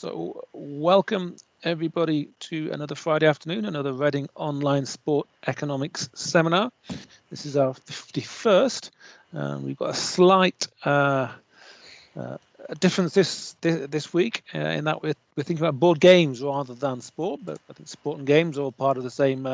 So welcome everybody to another Friday afternoon, another Reading Online Sport Economics seminar. This is our 51st. We've got a slight difference this week in that we're thinking about board games rather than sport, but I think sport and games are all part of the same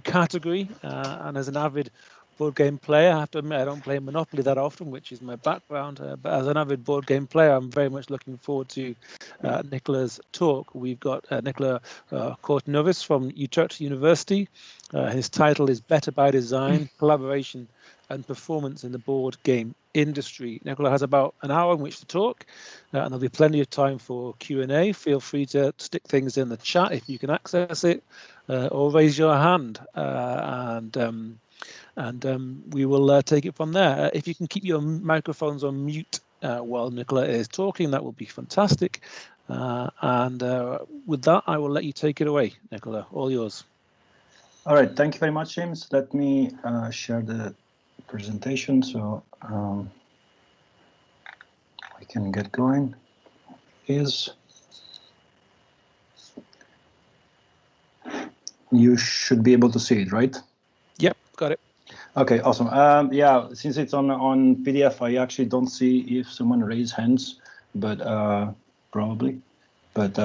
category. And as an avid board game player, I have to admit I don't play Monopoly that often, which is my background. But as an avid board game player, I'm very much looking forward to Nicola's talk. We've got Nicola Cortinovis from Utrecht University. His title is Better by Design, Collaboration and Performance in the Board Game Industry. Nicola has about an hour in which to talk, and there'll be plenty of time for Q&A. Feel free to stick things in the chat if you can access it, or raise your hand, and we will take it from there. If you can keep your microphones on mute while Nicola is talking, that will be fantastic. And with that, I will let you take it away, Nicola. All yours. All right, thank you very much, James. Let me share the presentation so we can get going. You should be able to see it, right? Yep, got it. Okay, awesome. Yeah, since it's on PDF, I actually don't see if someone raised hands, but probably. But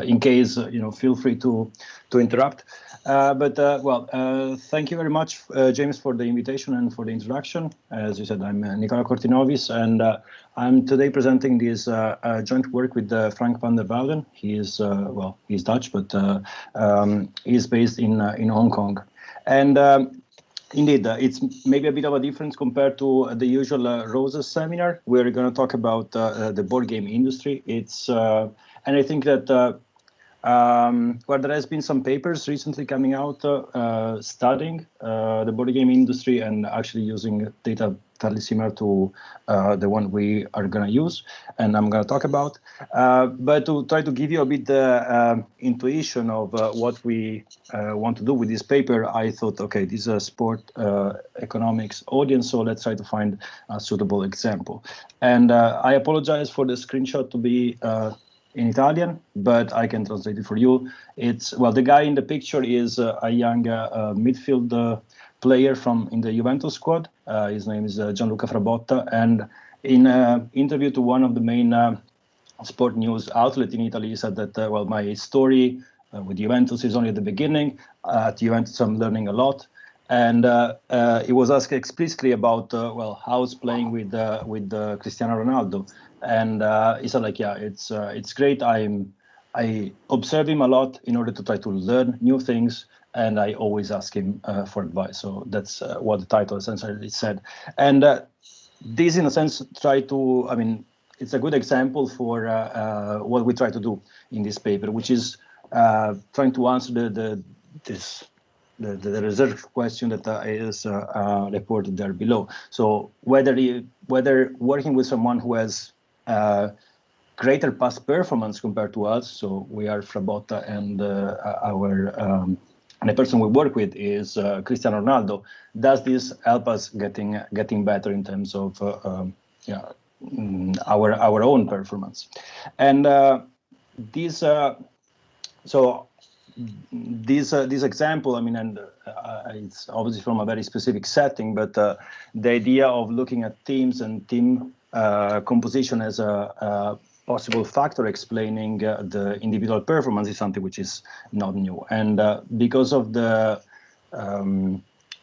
in case, feel free to interrupt. Thank you very much, James, for the invitation and for the introduction. As you said, I'm Nicola Cortinovis, and I'm today presenting this joint work with Frank van der Wouden. He is, he's Dutch, but he's based in Hong Kong. And indeed, it's maybe a bit of a difference compared to the usual Roses seminar. We're going to talk about the board game industry. And I think that there has been some papers recently coming out studying the board game industry and actually using data fairly similar to the one we are going to use and I'm going to talk about. But to try to give you a bit intuition of what we want to do with this paper, I thought, okay, this is a sport economics audience, so let's try to find a suitable example. And I apologize for the screenshot to be in Italian, but I can translate it for you. The guy in the picture is a young midfield player in the Juventus squad. His name is Gianluca Frabotta, and in an interview to one of the main sport news outlets in Italy, he said that, my story with Juventus is only at the beginning. At Juventus, I'm learning a lot. And he was asked explicitly about, how's playing with Cristiano Ronaldo. And he said, it's great. I observe him a lot in order to try to learn new things, and I always ask him for advice. So that's what the title essentially said. And this, in a sense, it's a good example for what we try to do in this paper, which is trying to answer the research question that is reported there below. So whether working with someone who has greater past performance compared to us, so we are Frabotta and the person we work with is Cristiano Ronaldo, does this help us getting better in terms of our own performance? And this example, it's obviously from a very specific setting, but the idea of looking at teams and team composition as a possible factor explaining the individual performance is something which is not new. And because of the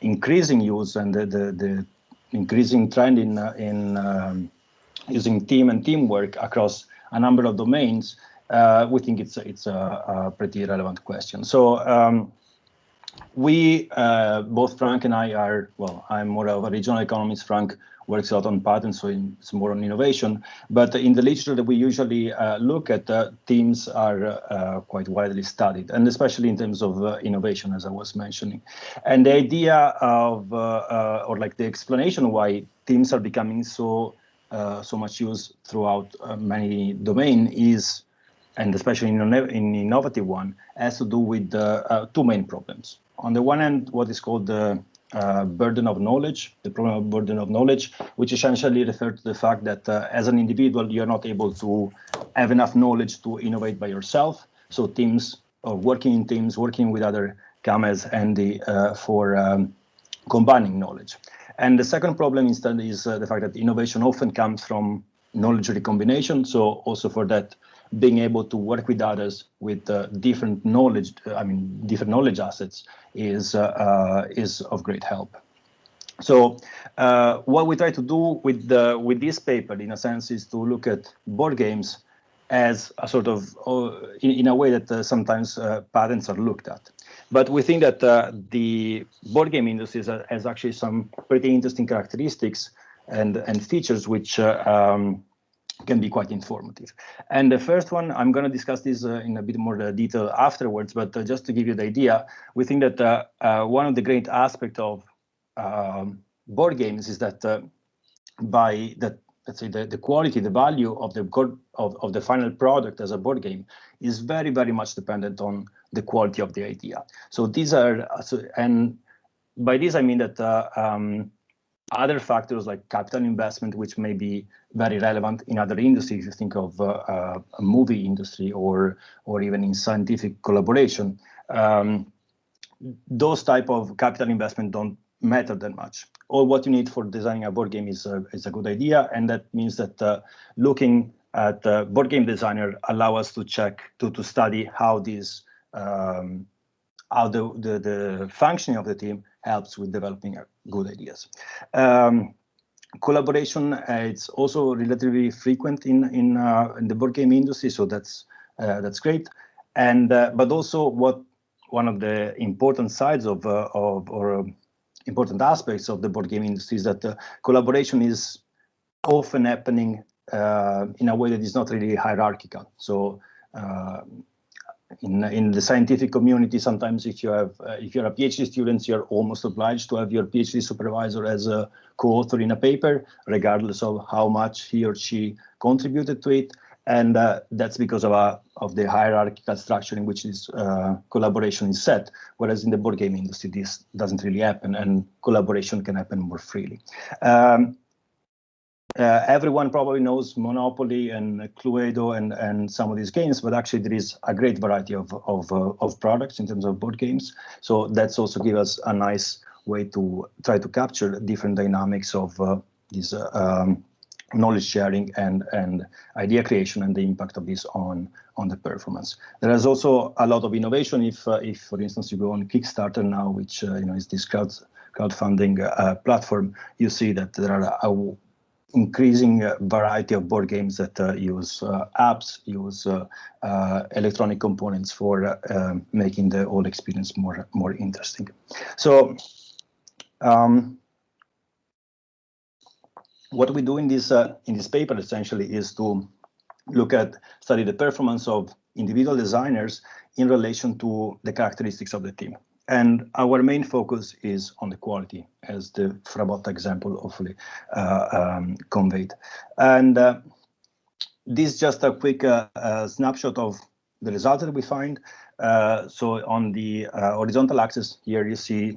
increasing use and the increasing trend in using team and teamwork across a number of domains, we think it's a pretty relevant question. So we, both Frank and I are, I'm more of a regional economist. Frank works a lot on patents, so it's more on innovation. But in the literature that we usually look at, teams are quite widely studied, and especially in terms of innovation, as I was mentioning. And the idea of, the explanation why teams are becoming so much used throughout many domains is, and especially in innovative one, has to do with two main problems. On the one hand, what is called the burden of knowledge, the problem of burden of knowledge, which essentially refers to the fact that as an individual, you're not able to have enough knowledge to innovate by yourself. So teams or working in teams, working with other come as handy for combining knowledge. And the second problem instead is the fact that innovation often comes from knowledge recombination. So also for that, being able to work with others with different knowledge, different knowledge assets is of great help. So what we try to do with this paper, in a sense, is to look at board games as a sort of, in a way that sometimes patents are looked at. But we think that the board game industry has actually some pretty interesting characteristics and features which can be quite informative. And the first one, I'm going to discuss this in a bit more detail afterwards, but just to give you the idea, we think that one of the great aspects of board games is that by that, let's say the quality, the value of the final product as a board game is very, very much dependent on the quality of the idea. So these are, and by this I mean that other factors like capital investment, which may be very relevant in other industries, if you think of a movie industry or even in scientific collaboration, those type of capital investment don't matter that much. All what you need for designing a board game is a good idea, and that means that looking at board game designer allow us to check to study how this how the functioning of the team helps with developing good ideas. Collaboration, it's also relatively frequent in the board game industry, so that's great. And but also one of the important sides or important aspects of the board game industry is that collaboration is often happening in a way that is not really hierarchical. So in the scientific community, sometimes if you're a PhD student, you're almost obliged to have your PhD supervisor as a co-author in a paper, regardless of how much he or she contributed to it. And that's because of the hierarchical structure in which this collaboration is set. Whereas in the board game industry, this doesn't really happen, and collaboration can happen more freely. Everyone probably knows Monopoly and Cluedo and some of these games, but actually there is a great variety of products in terms of board games. So that's also give us a nice way to try to capture different dynamics of this knowledge sharing and idea creation and the impact of this on the performance. There is also a lot of innovation. If for instance, you go on Kickstarter now, which is this crowdfunding platform, you see that there are a increasing variety of board games that use apps, use electronic components for making the whole experience more interesting. So what we do in this paper essentially is to study the performance of individual designers in relation to the characteristics of the team. And our main focus is on the quality, as the Frabot example hopefully conveyed. And this is just a quick snapshot of the results that we find. So on the horizontal axis here, you see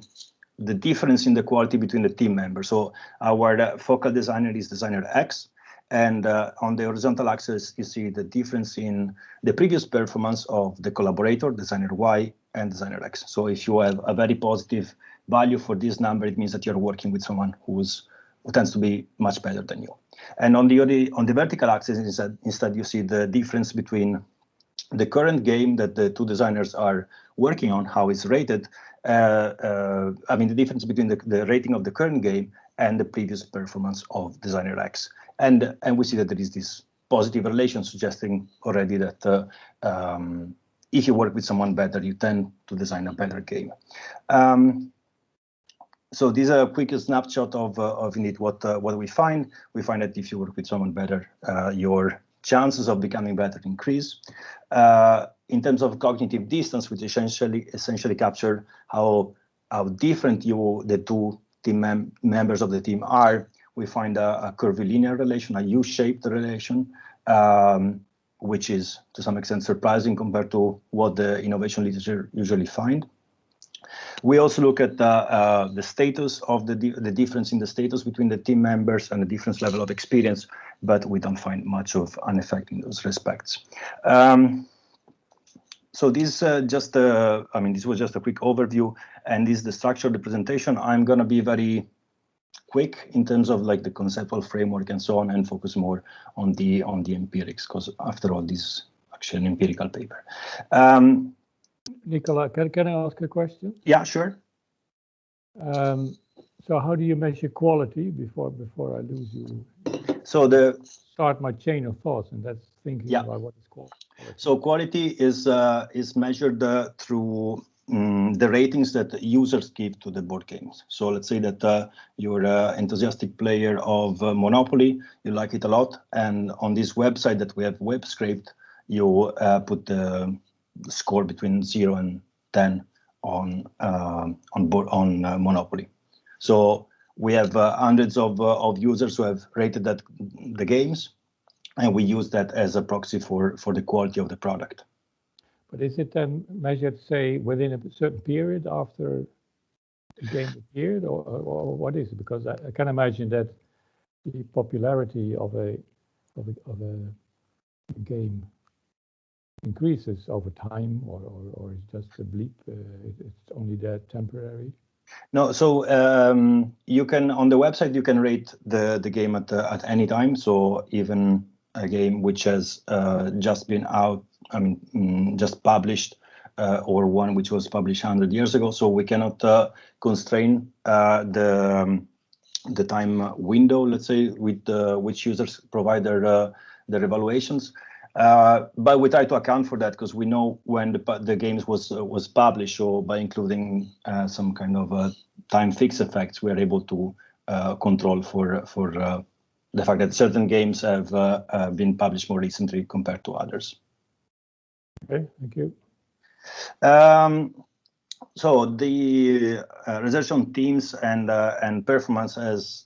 the difference in the quality between the team members. So our focal designer is designer X. And on the horizontal axis, you see the difference in the previous performance of the collaborator, designer Y, and designer X. So if you have a very positive value for this number, it means that you're working with someone who tends to be much better than you. And on the vertical axis, instead you see the difference between the current game that the two designers are working on, how it's rated. The difference between the rating of the current game and the previous performance of designer X. And we see that there is this positive relation suggesting already that if you work with someone better, you tend to design a better game. So these are a quick snapshot of indeed what we find. We find that if you work with someone better, your chances of becoming better increase. In terms of cognitive distance, which essentially capture how different the two team members of the team are, we find a curvilinear relation, a U-shaped relation, which is to some extent surprising compared to what the innovation literature usually find. We also look at the status of the difference in the status between the team members and the different level of experience, but we don't find much of an effect in those respects. So this this was just a quick overview, and this is the structure of the presentation. I'm going to be very quick in terms of like the conceptual framework and so on, and focus more on the empirics, because after all, this is actually an empirical paper. Nicola, can I ask a question? Yeah, sure. So how do you measure quality before I lose you? So start my chain of thoughts, and that's thinking about what is quality. So quality is measured through the ratings that users give to the board games. So let's say that you're an enthusiastic player of Monopoly, you like it a lot, and on this website that we have web scraped, you put the score between 0 and 10 on Monopoly. So we have hundreds of users who have rated the games, and we use that as a proxy for the quality of the product. But is it then measured, say, within a certain period after the game appeared, or what is it? Because I can imagine that the popularity of a game increases over time, or it's just a blip. It's only that temporary. No, so you can, on the website, you can rate the game at any time. So even a game which has just been out, just published, or one which was published 100 years ago. So we cannot constrain the time window, let's say, with which users provide their evaluations. But we try to account for that, because we know when the games was published, or by including some kind of time fix effects, we are able to control for the fact that certain games have been published more recently compared to others. Okay, thank you. So the research on teams and performance has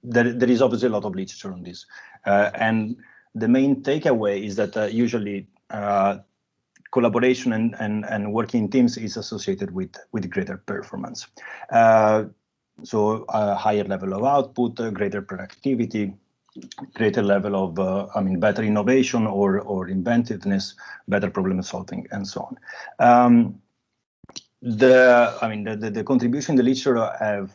there is obviously a lot of literature on this, and the main takeaway is that usually collaboration and working in teams is associated with greater performance. So a higher level of output, greater productivity, greater level of better innovation or inventiveness, better problem solving, and so on. The contribution in the literature have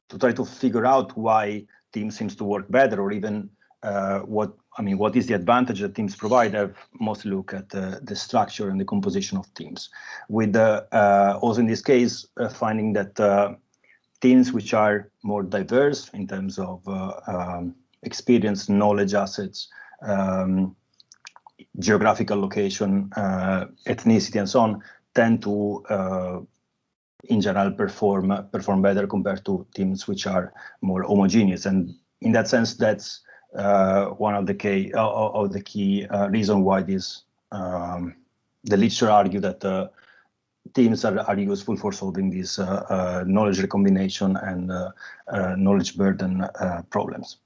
to try to figure out why teams seems to work better, or even what is the advantage that teams provide. I've mostly look at the structure and the composition of teams, with also in this case finding that teams which are more diverse in terms of experience, knowledge, assets, geographical location, ethnicity, and so on, tend to in general perform better compared to teams which are more homogeneous. And in that sense, that's one of the key reason why this the literature argue that teams are useful for solving these knowledge recombination and knowledge burden problems.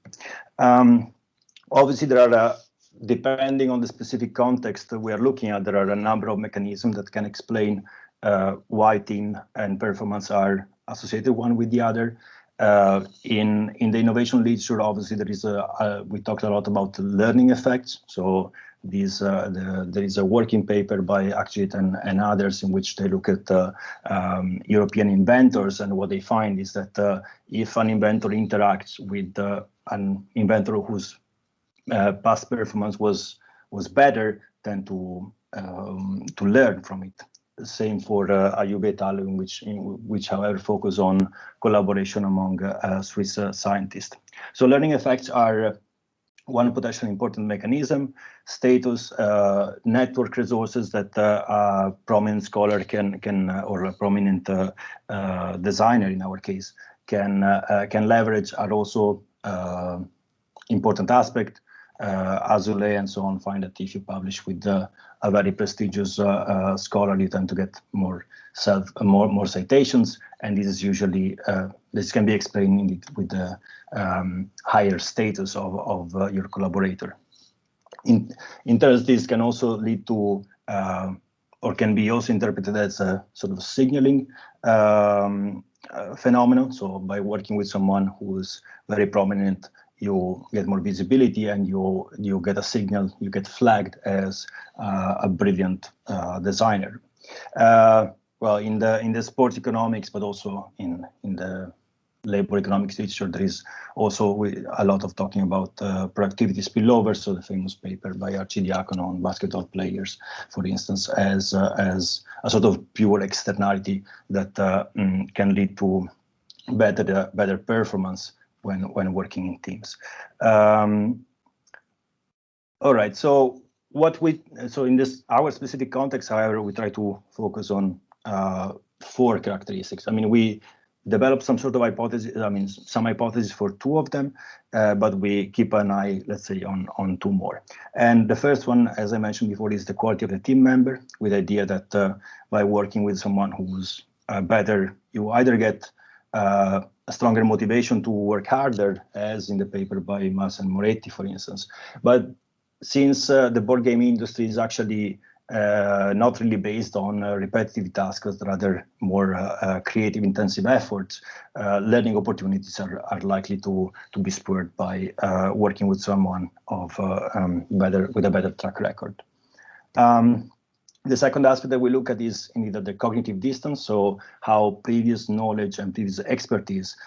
Obviously, there are depending on the specific context we are looking at, there are a number of mechanisms that can explain why team and performance are associated one with the other. In the innovation literature, obviously there is we talked a lot about learning effects. So there is a working paper by Akjit and others in which they look at European inventors, and what they find is that if an inventor interacts with an inventor whose past performance was better, than to learn from it. Same for Ayub et al., which however focus on collaboration among Swiss scientists. So learning effects are one potentially important mechanism. Status, network resources that a prominent scholar can or a prominent designer in our case can leverage are also important aspect. Azoulay and so on find that if you publish with a very prestigious scholar, you tend to get more citations, and this is usually this can be explained indeed with the higher status of your collaborator. In turn, this can also lead to or can be also interpreted as a sort of signaling phenomenon. So by working with someone who's very prominent, you get more visibility and you get a signal, you get flagged as a brilliant designer. Well, in the sports economics, but also in the labor economics literature, there is also a lot of talking about productivity spillover. So the famous paper by Archidiakono on basketball players, for instance, as a sort of pure externality that can lead to better performance when working in teams. All right. So in this our specific context, however, we try to focus on 4 characteristics. I mean, we develop some sort of hypothesis. I mean, some hypotheses for 2 of them, but we keep an eye, let's say, on 2 more. And the first one, as I mentioned before, is the quality of the team member, with the idea that by working with someone who's better, you either get a stronger motivation to work harder, as in the paper by Mas and Moretti, for instance. But since the board game industry is actually not really based on repetitive tasks, but rather more creative, intensive efforts, learning opportunities are likely to be spurred by working with someone with a better track record. The second aspect that we look at is indeed the cognitive distance, so how previous knowledge and previous expertise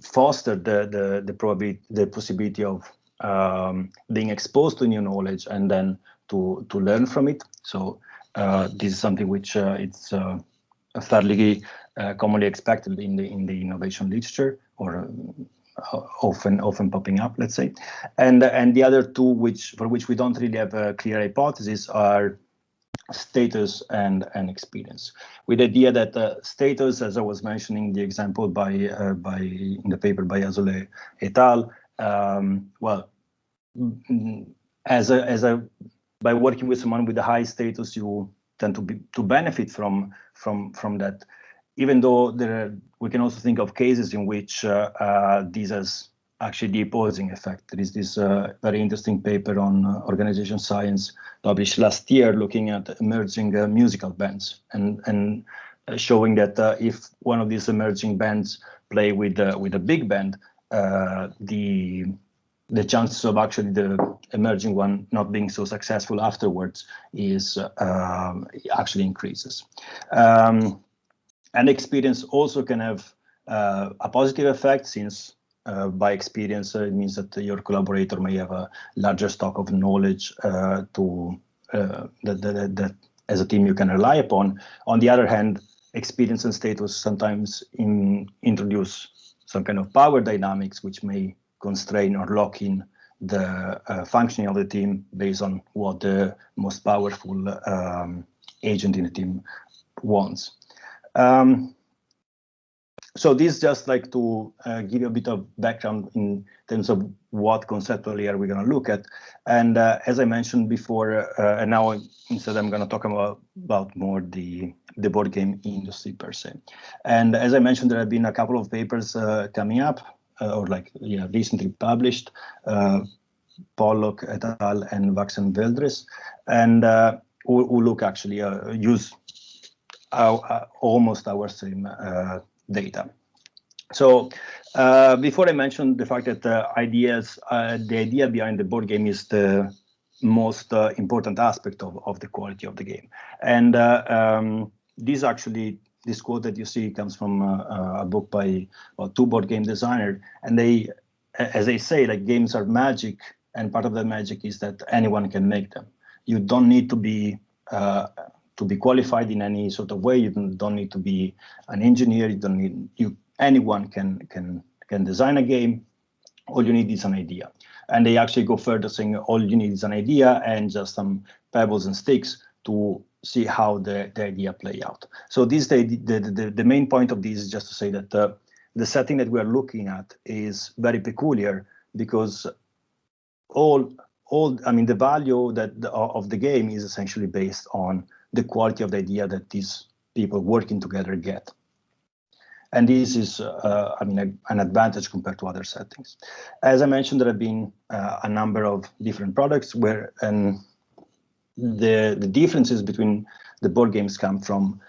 foster the possibility of being exposed to new knowledge and then to learn from it. So this is something which it's fairly commonly expected in the innovation literature, or often popping up, let's say. And the other 2, for which we don't really have a clear hypothesis, are status and experience, with the idea that status, as I was mentioning, the example in the paper by Azoulay et al. Well, by working with someone with a high status, you tend to benefit from that, even though we can also think of cases in which this has actually the opposing effect. There is this very interesting paper on organization science published last year, looking at emerging musical bands and showing that if one of these emerging bands play with a big band, the chances of actually the emerging one not being so successful afterwards is actually increases. And experience also can have a positive effect, since by experience it means that your collaborator may have a larger stock of knowledge that as a team you can rely upon. On the other hand, experience and status sometimes introduce some kind of power dynamics which may constrain or lock in the functioning of the team based on what the most powerful agent in the team wants. So this just like to give you a bit of background in terms of what conceptually are we going to look at. And as I mentioned before, and now instead I'm going to talk about more the board game industry per se. And as I mentioned, there have been a couple of papers coming up, recently published, Pollock et al. And Waxen-Veldres, and who look actually use almost our same data. So before I mentioned the fact that the idea behind the board game is the most important aspect of the quality of the game. And this quote that you see comes from a book by 2 board game designers, and they, as they say, like, games are magic, and part of the magic is that anyone can make them. You don't need to be qualified in any sort of way. You don't need to be an engineer. Anyone can design a game. All you need is an idea. And they actually go further, saying all you need is an idea and just some pebbles and sticks to see how the idea play out. So the main point of this is just to say that the setting that we are looking at is very peculiar, because the value of the game is essentially based on the quality of the idea that these people working together get. And this is, an advantage compared to other settings. As I mentioned, there have been a number of different products the differences between the board games come from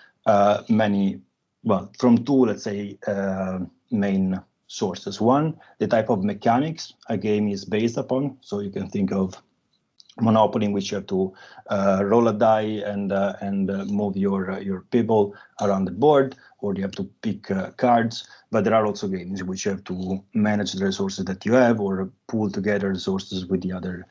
from two, let's say, main sources. One, the type of mechanics a game is based upon. So you can think of Monopoly, in which you have to roll a die and move your people around the board, or you have to pick cards. But there are also games in which you have to manage the resources that you have, or pool together resources with the other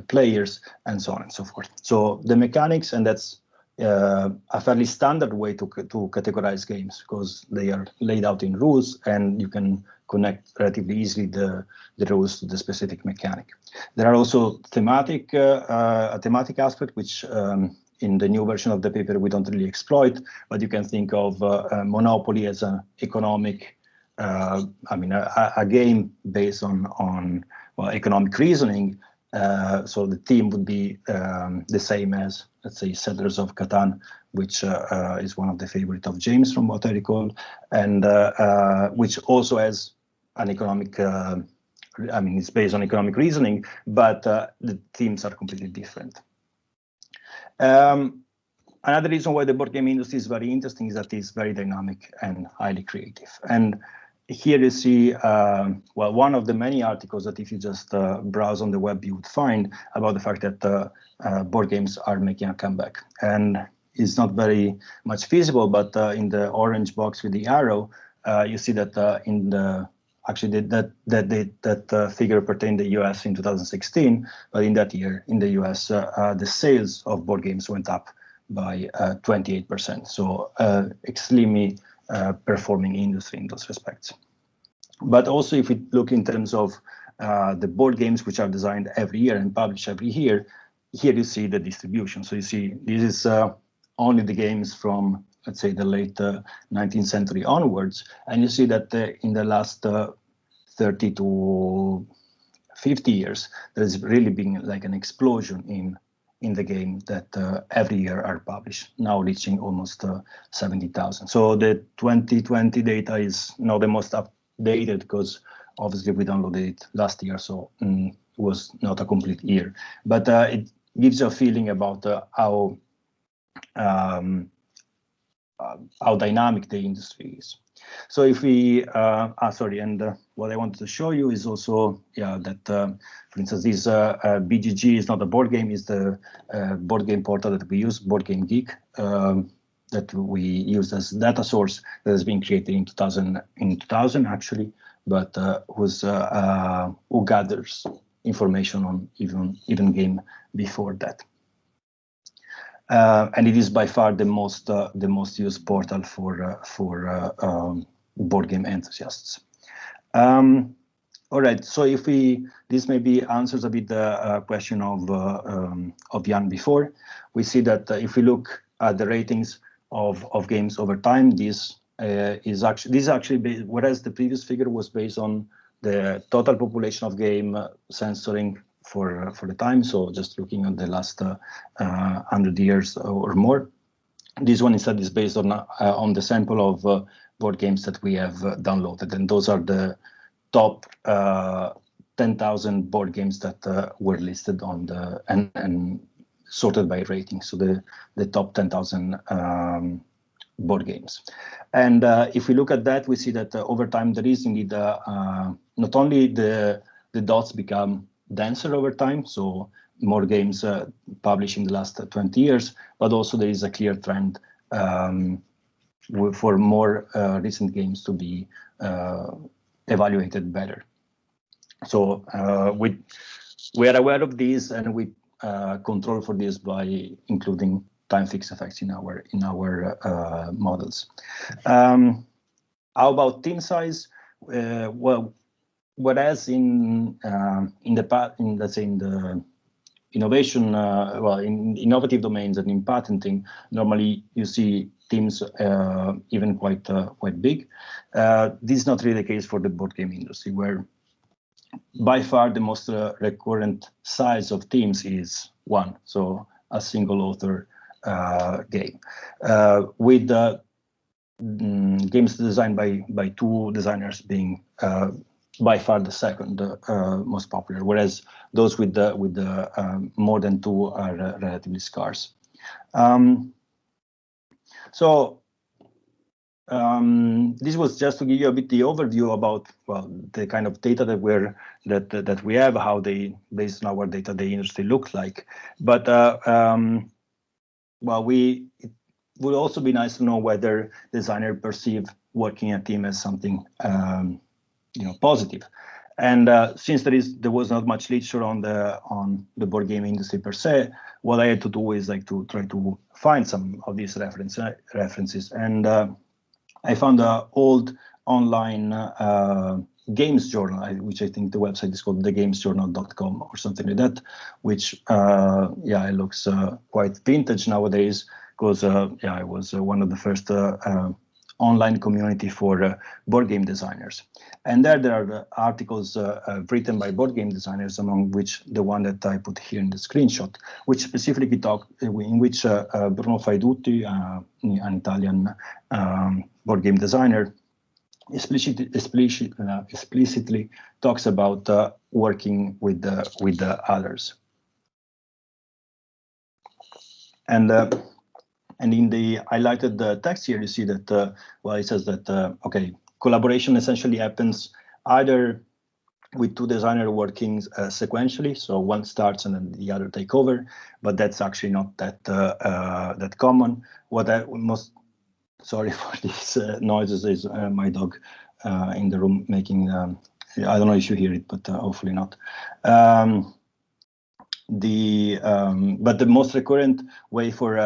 players, and so on and so forth. So the mechanics, and that's a fairly standard way to categorize games, because they are laid out in rules, and you can connect relatively easily the rules to the specific mechanic. There are also a thematic aspect, which in the new version of the paper we don't really exploit, but you can think of Monopoly as an economic, a game based on economic reasoning. So the theme would be the same as, let's say, Settlers of Catan, which is one of the favorite of James, from what I recall, and which also has an economic, it's based on economic reasoning, but the themes are completely different. Another reason why the board game industry is very interesting is that it's very dynamic and highly creative. And here you see, one of the many articles that if you just browse on the web, you would find about the fact that board games are making a comeback. And it's not very much feasible, but in the orange box with the arrow, you see that in the actually that figure pertained to the US in 2016, but in that year in the US, the sales of board games went up by 28%. So extremely performing industry in those respects. But also, if we look in terms of the board games which are designed every year and published every year, here you see the distribution. So you see this is only the games from, let's say, the late 19th century onwards, and you see that in the last 30 to 50 years, there's really been like an explosion in the game that every year are published, now reaching almost 70,000. So the 2020 data is not the most updated, because obviously we downloaded it last year, so it was not a complete year. But it gives you a feeling about how dynamic the industry is. So if we, what I wanted to show you is also, that, for instance, this BGG is not a board game, is the board game portal that we use, Board Game Geek, that we use as data source, that has been created in 2000 actually, but who gathers information on even game before that. And it is by far the most used portal for board game enthusiasts. All right, so if this maybe answers a bit the question of Jan before. We see that if we look at the ratings of games over time, this is actually whereas the previous figure was based on the total population of game censoring for the time, so just looking at the last 100 years or more. This one instead is based on the sample of board games that we have downloaded, and those are the top 10,000 board games that were listed on the and sorted by rating. So the top 10,000 board games. And if we look at that, we see that over time there is indeed not only the dots become denser over time, so more games published in the last 20 years, but also there is a clear trend for more recent games to be evaluated better. So we are aware of this, and we control for this by including time fixed effects in our models. How about team size? Well, whereas in the past, let's say in the innovation, in innovative domains and in patenting, normally you see teams even quite big. This is not really the case for the board game industry, where by far the most recurrent size of teams is one, so a single author game, with games designed by two designers being by far the second most popular, whereas those with the more than 2 are relatively scarce. This was just to give you a bit the overview about, well, the kind of data that we have, how they, based on our data, the industry looks like. But well, it would also be nice to know whether designers perceive working a team as something positive. And since there was not much literature on the board game industry per se, what I had to do is like to try to find some of these references. And I found an old online games journal, which I think the website is called thegamesjournal.com or something like that, which yeah, it looks quite vintage nowadays, because yeah, it was one of the first online community for board game designers. And there are articles written by board game designers, among which the one that I put here in the screenshot, which specifically in which Bruno Faidutti, an Italian board game designer, explicitly talks about working with the others. And in the highlighted text here, you see that, well, it says that, okay, collaboration essentially happens either with 2 designers working sequentially, so one starts and then the other take over, but that's actually not that common. What I most, sorry for these noises, is my dog in the room making, I don't know if you hear it, but hopefully not. But the most recurrent way for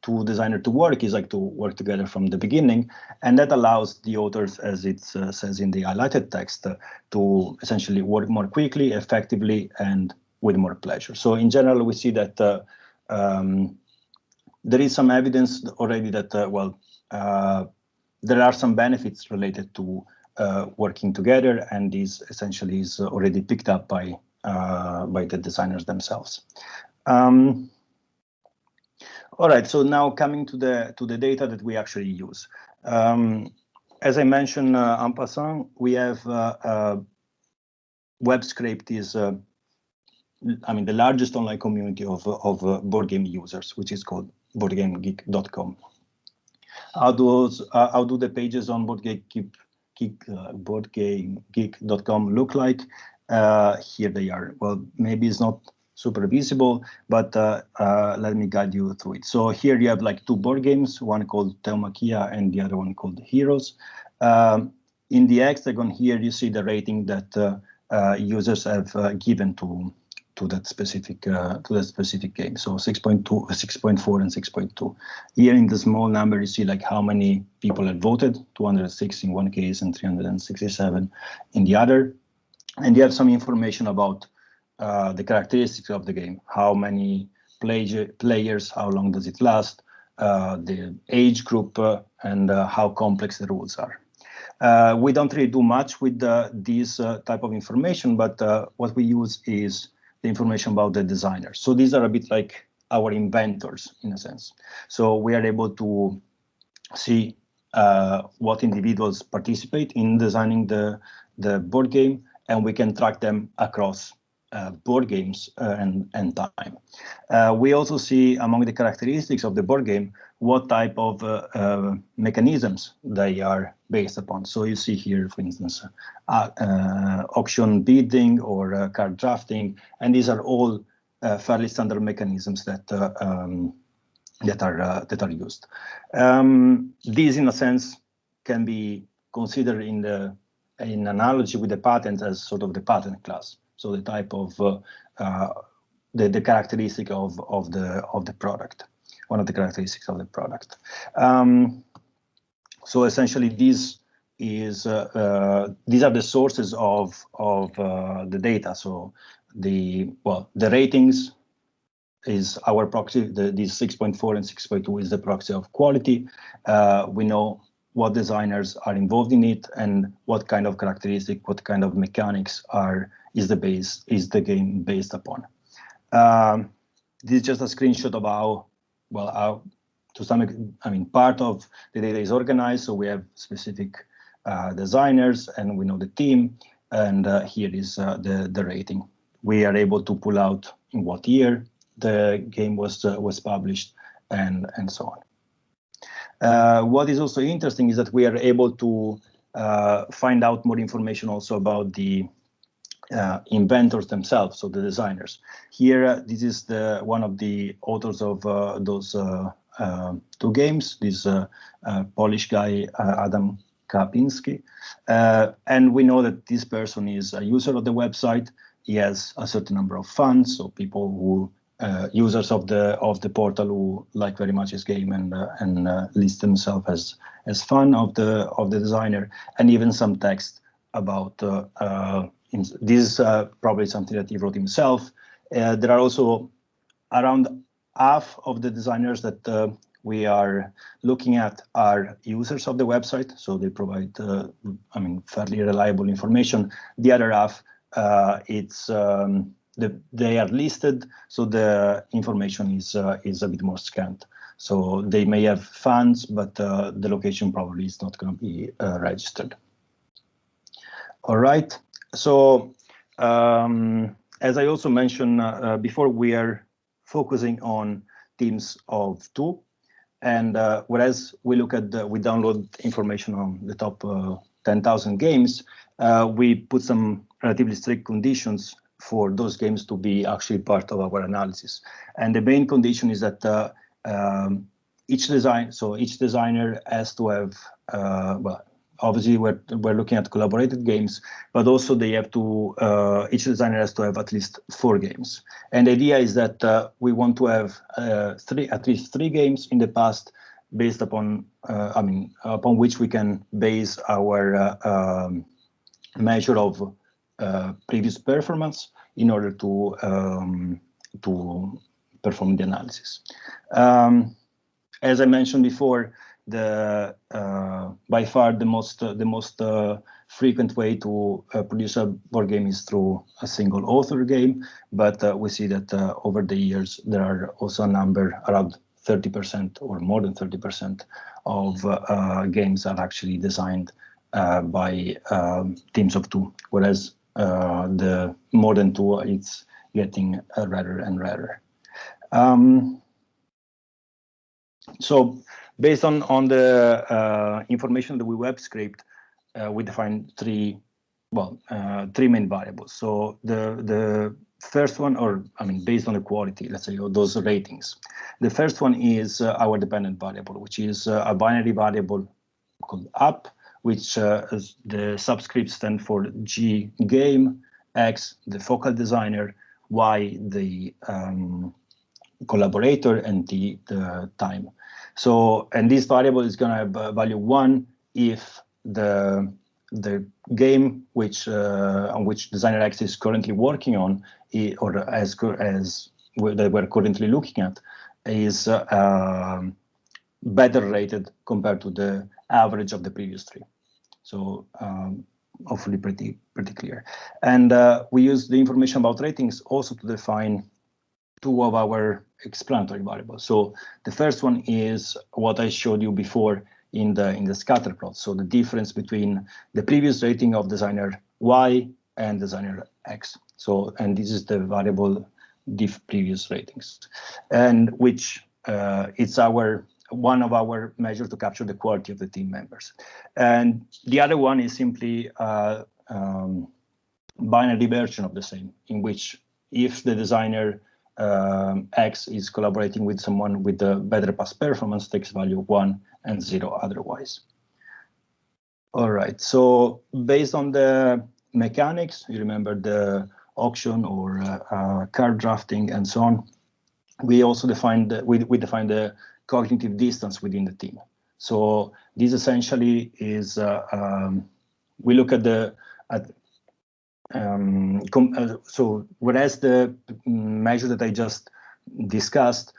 2 designers to work is like to work together from the beginning, and that allows the authors, as it says in the highlighted text, to essentially work more quickly, effectively, and with more pleasure. So in general, we see that there is some evidence already that well, there are some benefits related to working together, and this essentially is already picked up by the designers themselves. All right, so now coming to the data that we actually use. As I mentioned en passant, we have WebScraped is, I mean, the largest online community of board game users, which is called boardgamegeek.com. How do the pages on boardgamegeek.com look like? Here they are. Well, maybe it's not super visible, but let me guide you through it. So here you have like 2 board games, one called Taumakia and the other one called Heroes. In the hexagon here, you see the rating that users have given to that specific game. So 6.2, 6.4, and 6.2. Here in the small number, you see like how many people have voted: 206 in one case and 367 in the other. And you have some information about the characteristics of the game: how many players, how long does it last, the age group, and how complex the rules are. We don't really do much with this type of information, but what we use is the information about the designers. So these are a bit like our inventors in a sense. So we are able to see what individuals participate in designing the board game, and we can track them across board games and time. We also see among the characteristics of the board game what type of mechanisms they are based upon. So you see here, for instance, auction bidding or card drafting, and these are all fairly standard mechanisms that are used. These, in a sense, can be considered in analogy with the patent as sort of the patent class. So the type of the characteristic of the product, one of the characteristics of the product. So essentially, these are the sources of the data. So the ratings is our proxy. These 6.4 and 6.2 is the proxy of quality. We know what designers are involved in it and what kind of characteristic, what kind of mechanics is the game based upon. This is just a screenshot of how to some, I mean, part of the data is organized. So we have specific designers, and we know the team. And here is the rating. We are able to pull out in what year the game was published, and so on. What is also interesting is that we are able to find out more information also about the inventors themselves, so the designers. Here, this is one of the authors of those two games, this Polish guy, Adam Kapinski. And we know that this person is a user of the website. He has a certain number of fans, so people who users of the portal who like very much his game and list themselves as fan of the designer, and even some text about this is probably something that he wrote himself. There are also around half of the designers that we are looking at are users of the website, so they provide, fairly reliable information. The other half, they are listed, so the information is a bit more scant. So they may have fans, but the location probably is not going to be registered. All right. So as I also mentioned before, we are focusing on teams of 2. And whereas we download information on the top 10,000 games, we put some relatively strict conditions for those games to be actually part of our analysis. And the main condition is that each designer has to have, obviously we're looking at collaborated games, but also they have to, each designer has to have at least 4 games. And the idea is that we want to have at least 3 games in the past based upon, upon which we can base our measure of previous performance in order to perform the analysis. As I mentioned before, by far the most frequent way to produce a board game is through a single author game, but we see that over the years there are also a number around 30% or more than 30% of games are actually designed by teams of 2, whereas the more than 2 it's getting rarer and rarer. So based on the information that we web scraped, we defined three main variables. So the first one, based on the quality, let's say, of those ratings. The first one is our dependent variable, which is a binary variable called up, which the subscripts stand for G game, X the focal designer, Y the collaborator, and T the time. So, and this variable is going to have value 1 if the game on which designer X is currently working on, or as that we're currently looking at, is better rated compared to the average of the previous 3. So hopefully pretty clear. And we use the information about ratings also to define 2 of our explanatory variables. So the first one is what I showed you before in the scatter plot. So the difference between the previous rating of designer Y and designer X. So, and this is the variable diff previous ratings, and which it's one of our measures to capture the quality of the team members. And the other one is simply a binary version of the same, in which if the designer X is collaborating with someone with a better past performance, takes value 1 and 0 otherwise. All right, so based on the mechanics, you remember the auction or card drafting and so on, we also defined we defined the cognitive distance within the team. So this essentially is we look at so whereas the measure that I just discussed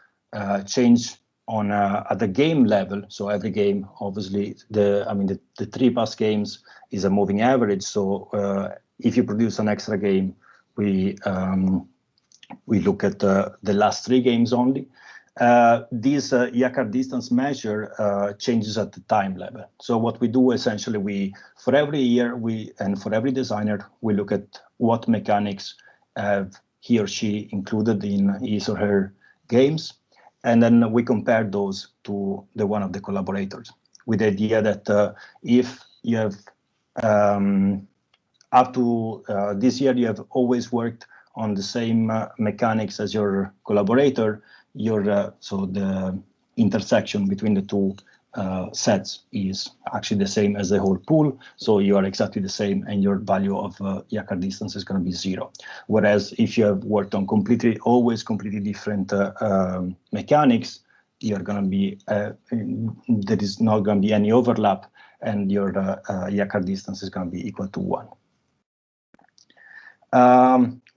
change on at the game level, so every game, obviously, the 3 past games is a moving average. So if you produce an extra game, we look at the last 3 games only. this Yakar distance measure changes at the time level. So what we do essentially, for every year and for every designer, we look at what mechanics have he or she included in his or her games, and then we compare those to the one of the collaborators, with the idea that if you have up to this year you have always worked on the same mechanics as your collaborator, so the intersection between the two sets is actually the same as the whole pool, so you are exactly the same, and your value of Yakar distance is going to be 0. Whereas if you have worked on always completely different mechanics, you're going to be there is not going to be any overlap, and your Yakar distance is going to be equal to 1.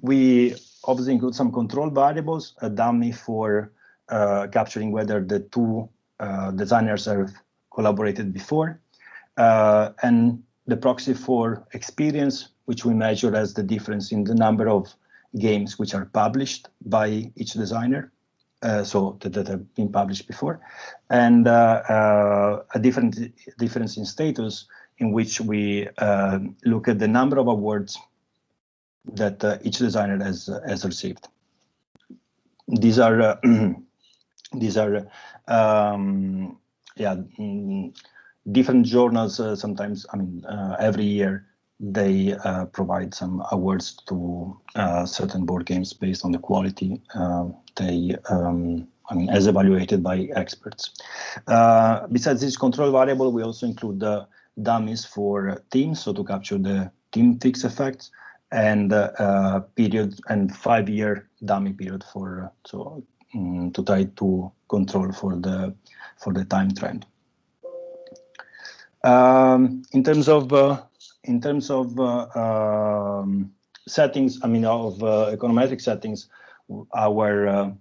We obviously include some control variables, a dummy for capturing whether the two designers have collaborated before, and the proxy for experience, which we measure as the difference in the number of games which are published by each designer, so that have been published before, and a difference in status, in which we look at the number of awards that each designer has received. These are different journals. Sometimes, every year they provide some awards to certain board games based on the quality as evaluated by experts. Besides this control variable, we also include the dummies for teams, so to capture the team fix effects, and period and 5-year dummy period for to try to control for the time trend. In terms of settings, of econometric settings, our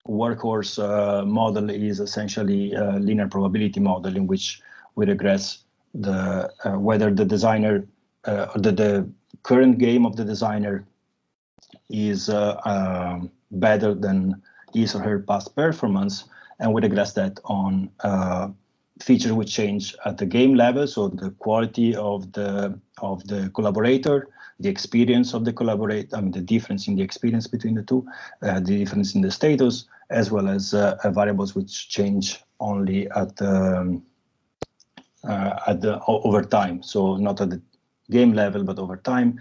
workhorse model is essentially a linear probability model, in which we regress whether the designer the current game of the designer is better than his or her past performance, and we regress that on features which change at the game level, so the quality of the collaborator, the experience of the collaborator, the difference in the experience between the two, the difference in the status, as well as variables which change only at over time, so not at the game level, but over time,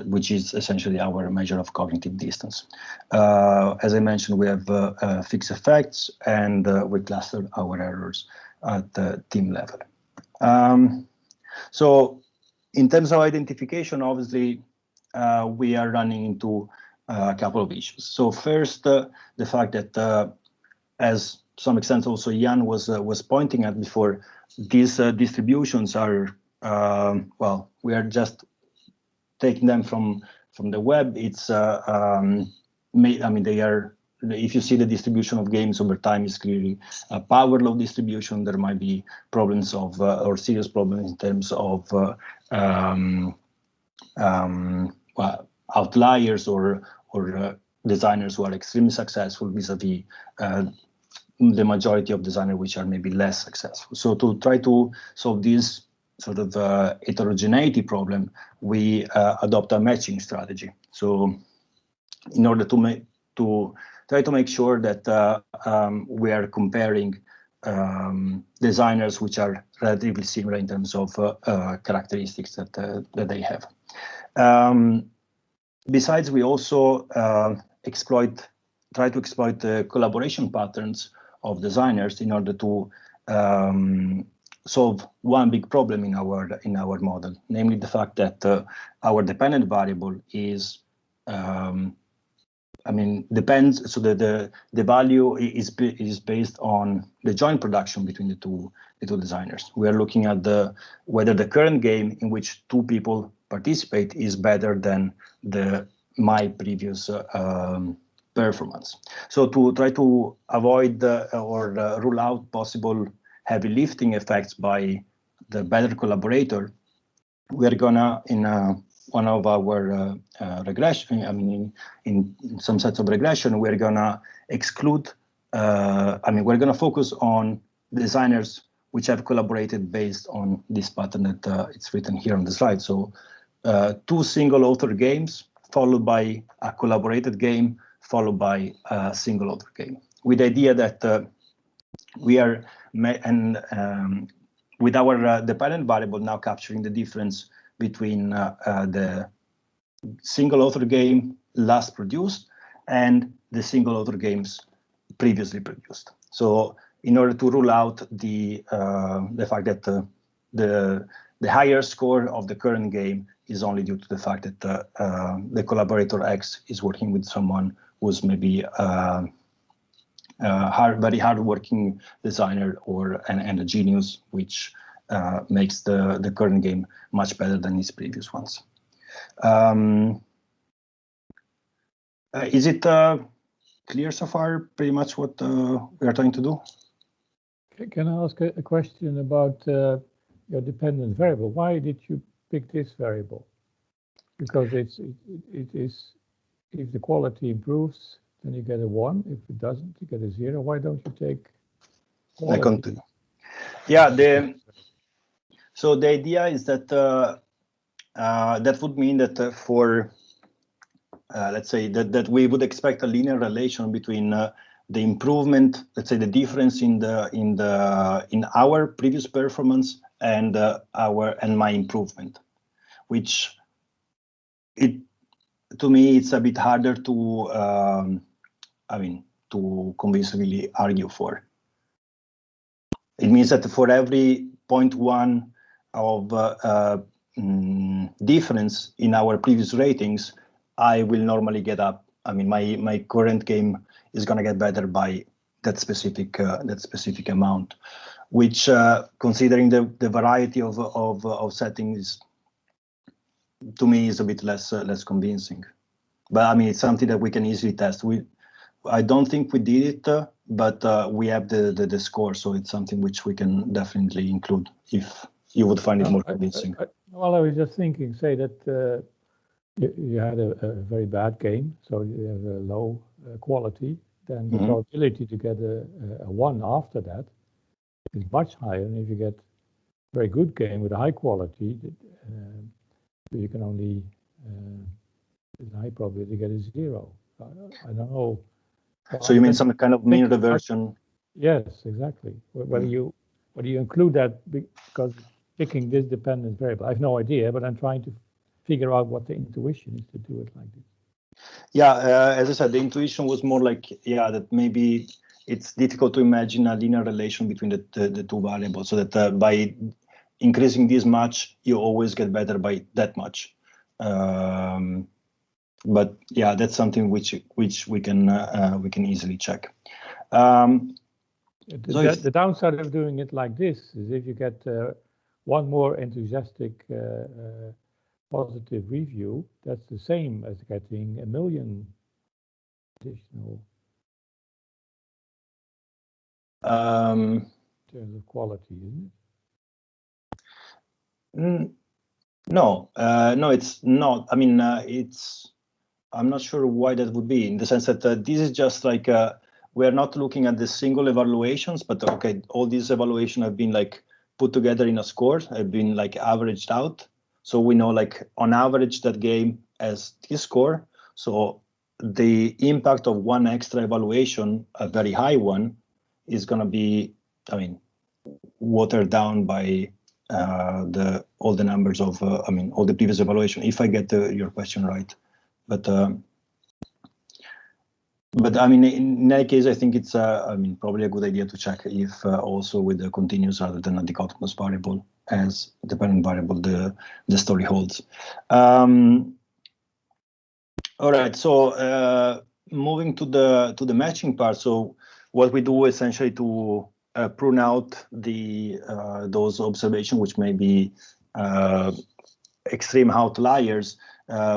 which is essentially our measure of cognitive distance. As I mentioned, we have fixed effects, and we cluster our errors at the team level. So in terms of identification, obviously, we are running into a couple of issues. So first, the fact that, as to some extent also Jan was pointing at before, these distributions are, we are just taking them from the web. It's, they are, if you see the distribution of games over time, is clearly a power law distribution. There might be problems or serious problems in terms of outliers or designers who are extremely successful vis-a-vis the majority of designers which are maybe less successful. So to try to solve this sort of heterogeneity problem, we adopt a matching strategy. So in order to try to make sure that we are comparing designers which are relatively similar in terms of characteristics that they have. Besides, we also try to exploit the collaboration patterns of designers in order to solve one big problem in our model, namely the fact that our dependent variable is depends. So the value is based on the joint production between the two designers. We are looking at whether the current game in which 2 people participate is better than my previous performance. So to try to avoid or rule out possible heavy lifting effects by the better collaborator, we are gonna, in one of our regression, in some sets of regression, we're gonna exclude I mean, we're going to focus on designers which have collaborated based on this pattern that it's written here on the slide. So 2 single author games followed by a collaborated game followed by a single author game, with the idea that we are with our dependent variable now capturing the difference between the single author game last produced and the single author games previously produced. So in order to rule out the fact that the higher score of the current game is only due to the fact that the collaborator X is working with someone who's maybe very hard-working designer and a genius, which makes the current game much better than its previous ones. Is it clear so far, pretty much what we are trying to do? Can I ask a question about your dependent variable? Why did you pick this variable? Because it is, if the quality improves, then you get a 1. If it doesn't, you get a 0. Why don't you take quality? Yeah, so the idea is that that would mean that for let's say that we would expect a linear relation between the improvement, let's say the difference in our previous performance and my improvement, which to me it's a bit harder to I mean to convincingly argue for. It means that for every 0.1 of difference in our previous ratings, I will normally get up. I mean, my current game is going to get better by that specific amount, which considering the variety of settings, to me is a bit less convincing. But I mean, it's something that we can easily test. I don't think we did it, but we have the score, so it's something which we can definitely include if you would find it more convincing. Well, I was just thinking, say that you had a very bad game, so you have a low quality, then the probability to get a 1 after that is much higher than if you get a very good game with a high quality. You can only, there's a high probability to get a 0. I don't know. So you mean some kind of mean reversion? Yes, exactly. Whether you include that because picking this dependent variable, I have no idea, but I'm trying to figure out what the intuition is to do it like this. Yeah, as I said, the intuition was more like, yeah, that maybe it's difficult to imagine a linear relation between the 2 variables, so that by increasing this much, you always get better by that much. But yeah, that's something which we can easily check. The downside of doing it like this is if you get one more enthusiastic positive review, that's the same as getting 1 million additional in terms of quality, isn't it? No, it's not. I mean, I'm not sure why that would be, in the sense that this is just like we're not looking at the single evaluations, but okay, all these evaluations have been like put together in a score, have been like averaged out. So we know like on average that game has this score. So the impact of one extra evaluation, a very high one, is going to be, I mean, watered down by all the numbers of, I mean, all the previous evaluation, if I get your question right. But I mean, in any case, I think it's I mean, probably a good idea to check if also with the continuous rather than a dichotomous variable as dependent variable the story holds. All right, so moving to the matching part. So what we do essentially to prune out those observations which may be extreme outliers,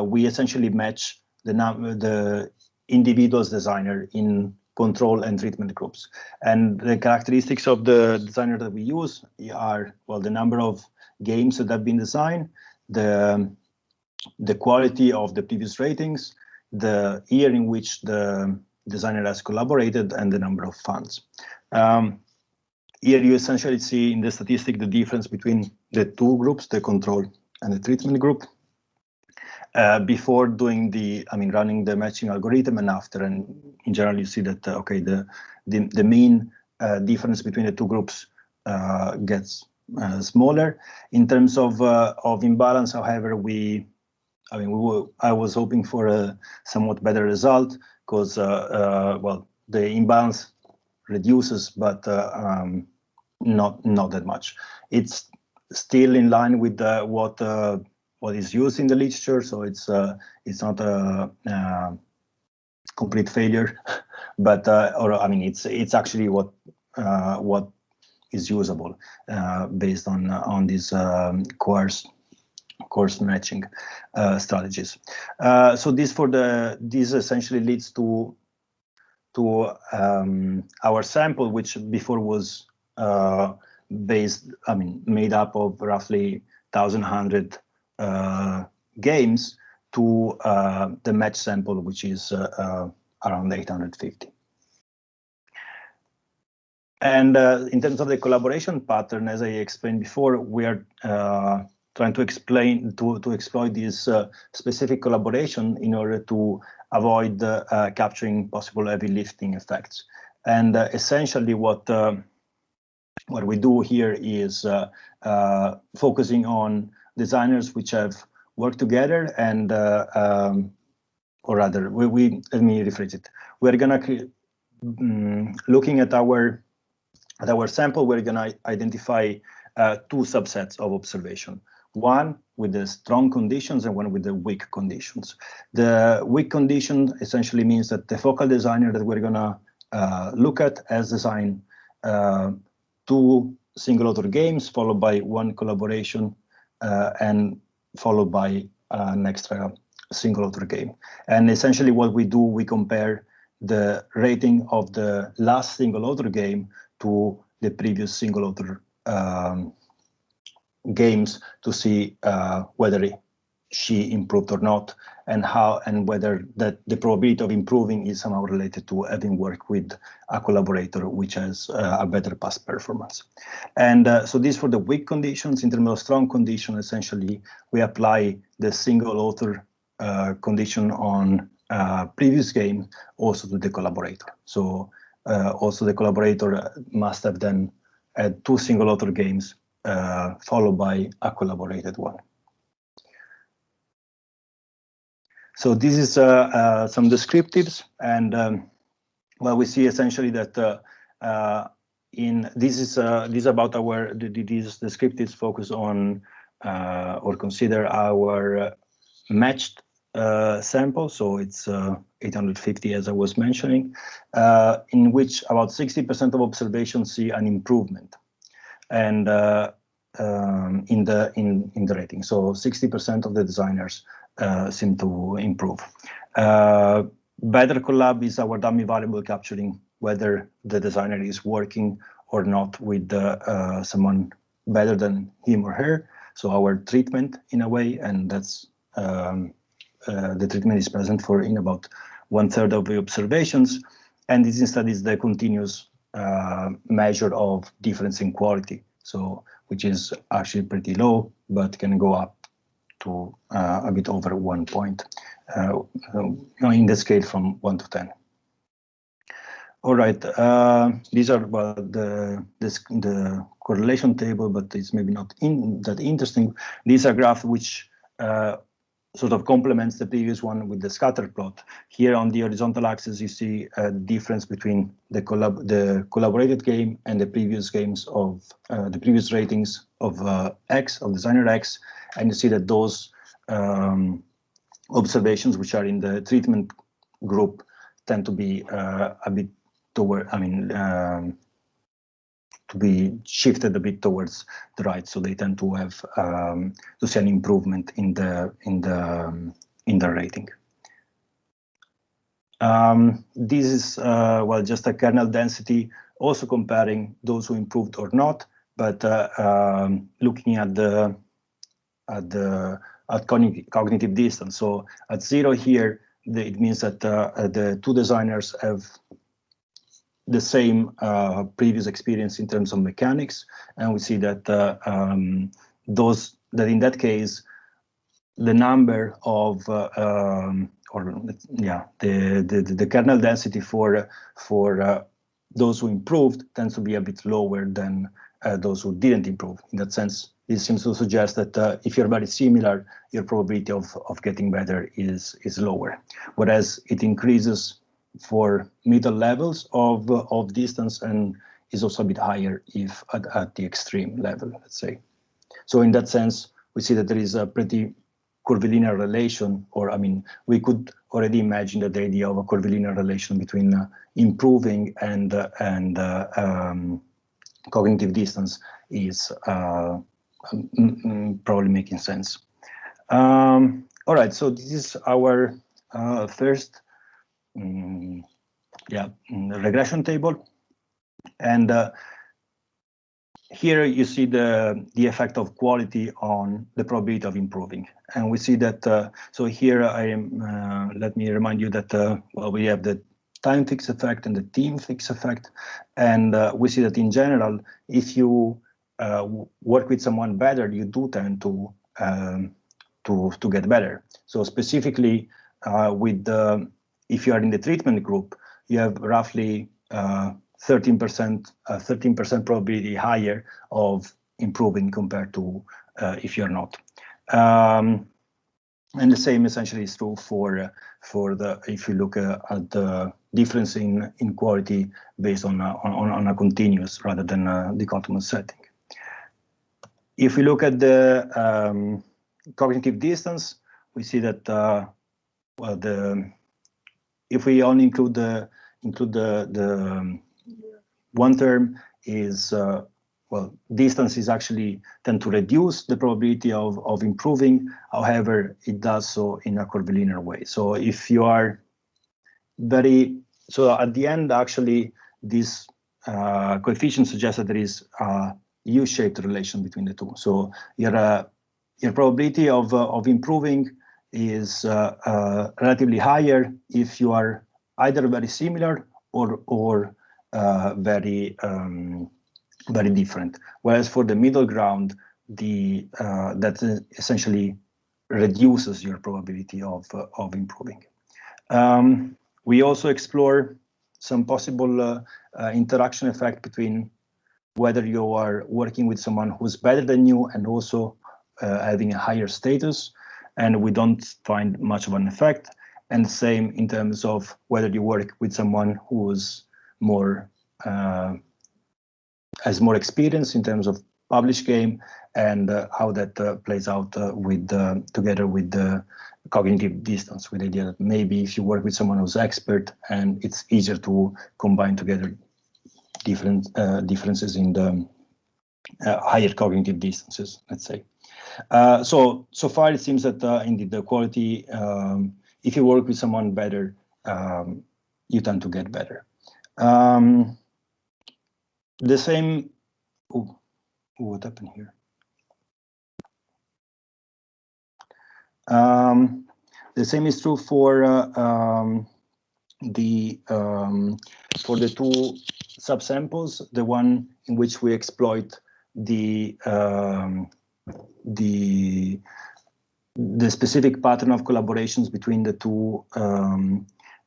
we essentially match the individual's designer in control and treatment groups. And the characteristics of the designer that we use are, well, the number of games that have been designed, the quality of the previous ratings, the year in which the designer has collaborated and the number of funds. Here you essentially see in the statistic the difference between the two groups, the control and the treatment group, before doing running the matching algorithm and after. And in general, you see that okay, the mean difference between the two groups gets smaller. In terms of imbalance, however, I was hoping for a somewhat better result because well, the imbalance reduces, but not that much. It's still in line with what is used in the literature, so it's not a complete failure, but it's actually what is usable based on these course matching strategies. So this essentially leads to our sample, which before was made up of roughly 1,100 games, to the match sample, which is around 850. And in terms of the collaboration pattern, as I explained before, we are trying to exploit this specific collaboration in order to avoid capturing possible heavy lifting effects. And essentially what we do here is focusing on designers which have worked together, and or rather, let me rephrase it. We're gonna looking at our sample, we're gonna identify two subsets of observation. One with the strong conditions and one with the weak conditions. The weak condition essentially means that the focal designer that we're gonna look at has designed 2 single author games, followed by 1 collaboration, and followed by an extra single author game. And essentially what we do, we compare the rating of the last single author game to the previous single author games to see whether she improved or not, and whether the probability of improving is somehow related to having worked with a collaborator which has a better past performance. And so this for the weak conditions. In terms of strong condition, essentially we apply the single author condition on previous game also to the collaborator. So also the collaborator must have then had 2 single author games followed by a collaborated one. So this is some descriptives, and well, we see essentially that these descriptives focus on or consider our matched sample. So it's 850, as I was mentioning, in which about 60% of observations see an improvement, and in the rating. So 60% of the designers seem to improve. Better collab is our dummy variable capturing whether the designer is working or not with someone better than him or her. So our treatment in a way, and that's the treatment is present for in about 1/3 of the observations. And this instead is the continuous measure of difference in quality. So which is actually pretty low, but can go up to a bit over 1 point in the scale from 1 to 10. All right, these are the correlation table, but it's maybe not that interesting. These are graphs which sort of complements the previous one with the scatter plot. Here on the horizontal axis, you see a difference between the collaborated game and the previous games of the previous ratings of X, of designer X, and you see that those observations which are in the treatment group tend to be a bit toward, to be shifted a bit towards the right, so they tend to have to see an improvement in the rating. This is well, just a kernel density, also comparing those who improved or not, but looking at cognitive distance. So at 0 here, it means that the two designers have the same previous experience in terms of mechanics, and we see that in that case, the number of the kernel density for those who improved tends to be a bit lower than those who didn't improve. In that sense, this seems to suggest that if you're very similar, your probability of getting better is lower, whereas it increases for middle levels of distance and is also a bit higher if at the extreme level, let's say. So in that sense, we see that there is a pretty curvilinear relation, or I mean, we could already imagine that the idea of a curvilinear relation between improving and cognitive distance is probably making sense. All right, so this is our first regression table, and here you see the effect of quality on the probability of improving, and we see that. So here I am. Let me remind you that well, we have the time fix effect and the team fix effect, and we see that in general, if you work with someone better, you do tend to get better. So specifically, if you are in the treatment group, you have roughly 13% probability higher of improving compared to if you're not. And the same essentially is true for if you look at the difference in quality based on a continuous rather than a dichotomous setting. If we look at the cognitive distance, we see that if we only include the one term is distance is actually tend to reduce the probability of improving. However, it does so in a curvilinear way. So if you are so at the end, actually, this coefficient suggests that there is a U-shaped relation between the two. So your probability of improving is relatively higher if you are either very similar or very different. Whereas for the middle ground, that essentially reduces your probability of improving. We also explore some possible interaction effect between whether you are working with someone who's better than you and also having a higher status, and we don't find much of an effect. And the same in terms of whether you work with someone who's has more experience in terms of published game, and how that plays out together with the cognitive distance, with the idea that maybe if you work with someone who's expert, and it's easier to combine together different differences in the higher cognitive distances, let's say. So far it seems that indeed the quality, if you work with someone better, you tend to get better. The same. What happened here? The same is true for the two subsamples, the one in which we exploit the specific pattern of collaborations between the two,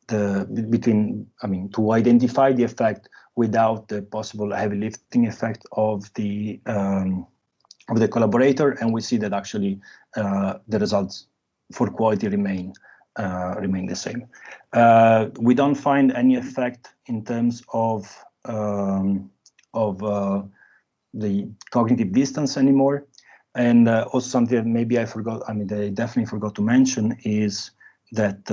to identify the effect without the possible heavy lifting effect of the collaborator, and we see that actually the results for quality remain the same. We don't find any effect in terms of the cognitive distance anymore. And also something that maybe I forgot, I definitely forgot to mention, is that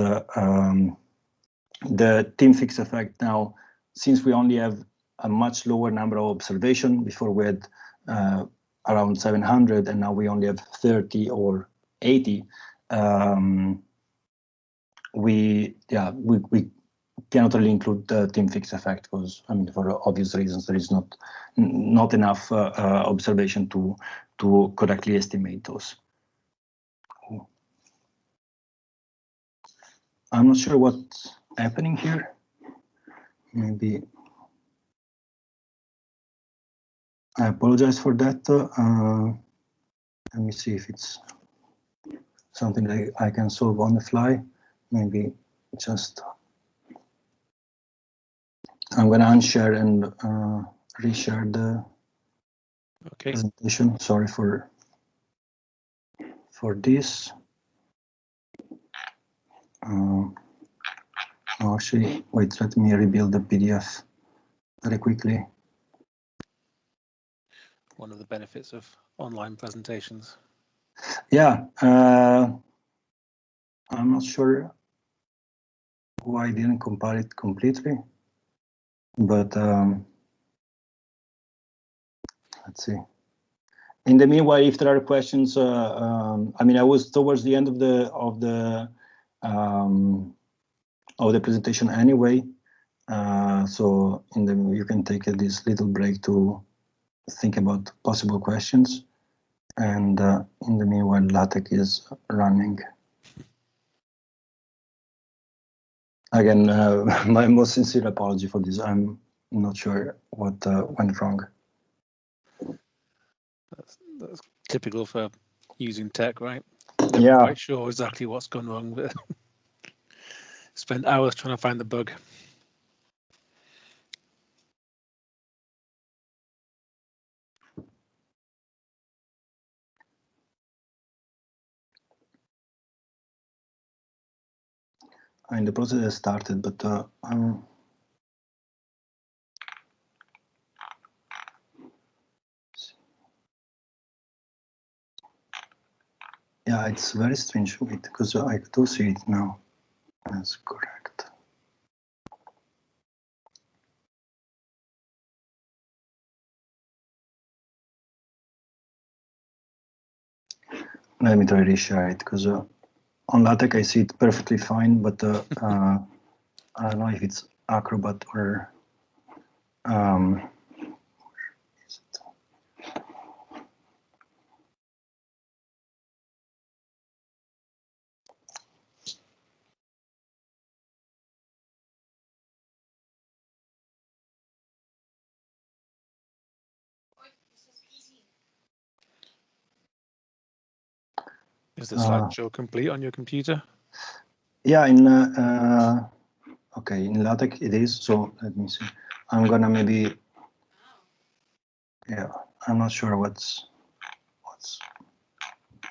the team fix effect now, since we only have a much lower number of observations, before we had around 700, and now we only have 30 or 80, we cannot really include the team fix effect, because for obvious reasons there is not enough observation to correctly estimate those. I'm not sure what's happening here. Maybe I apologize for that. Let me see if it's something that I can solve on the fly. Maybe just I'm going to unshare and reshare the presentation. Sorry for this. Actually, wait, let me rebuild the PDF very quickly. One of the benefits of online presentations. Yeah, I'm not sure why I didn't compile it completely, but let's see. In the meanwhile, if there are questions, I mean, I was towards the end of the presentation anyway, so you can take this little break to think about possible questions, and in the meanwhile, LaTeX is running. Again, my most sincere apology for this. I'm not sure what went wrong. That's typical for using tech, right? Yeah. Never quite sure exactly what's gone wrong, but spend hours trying to find the bug. I mean, the process has started, but yeah, it's very strange because I do see it now. That's correct. Let me try to reshare it because on LaTeX I see it perfectly fine, but I don't know if it's Acrobat or is it? Is the slideshow complete on your computer? Yeah, okay, in LaTeX it is. So let me see. I'm gonna maybe, yeah, I'm not sure what's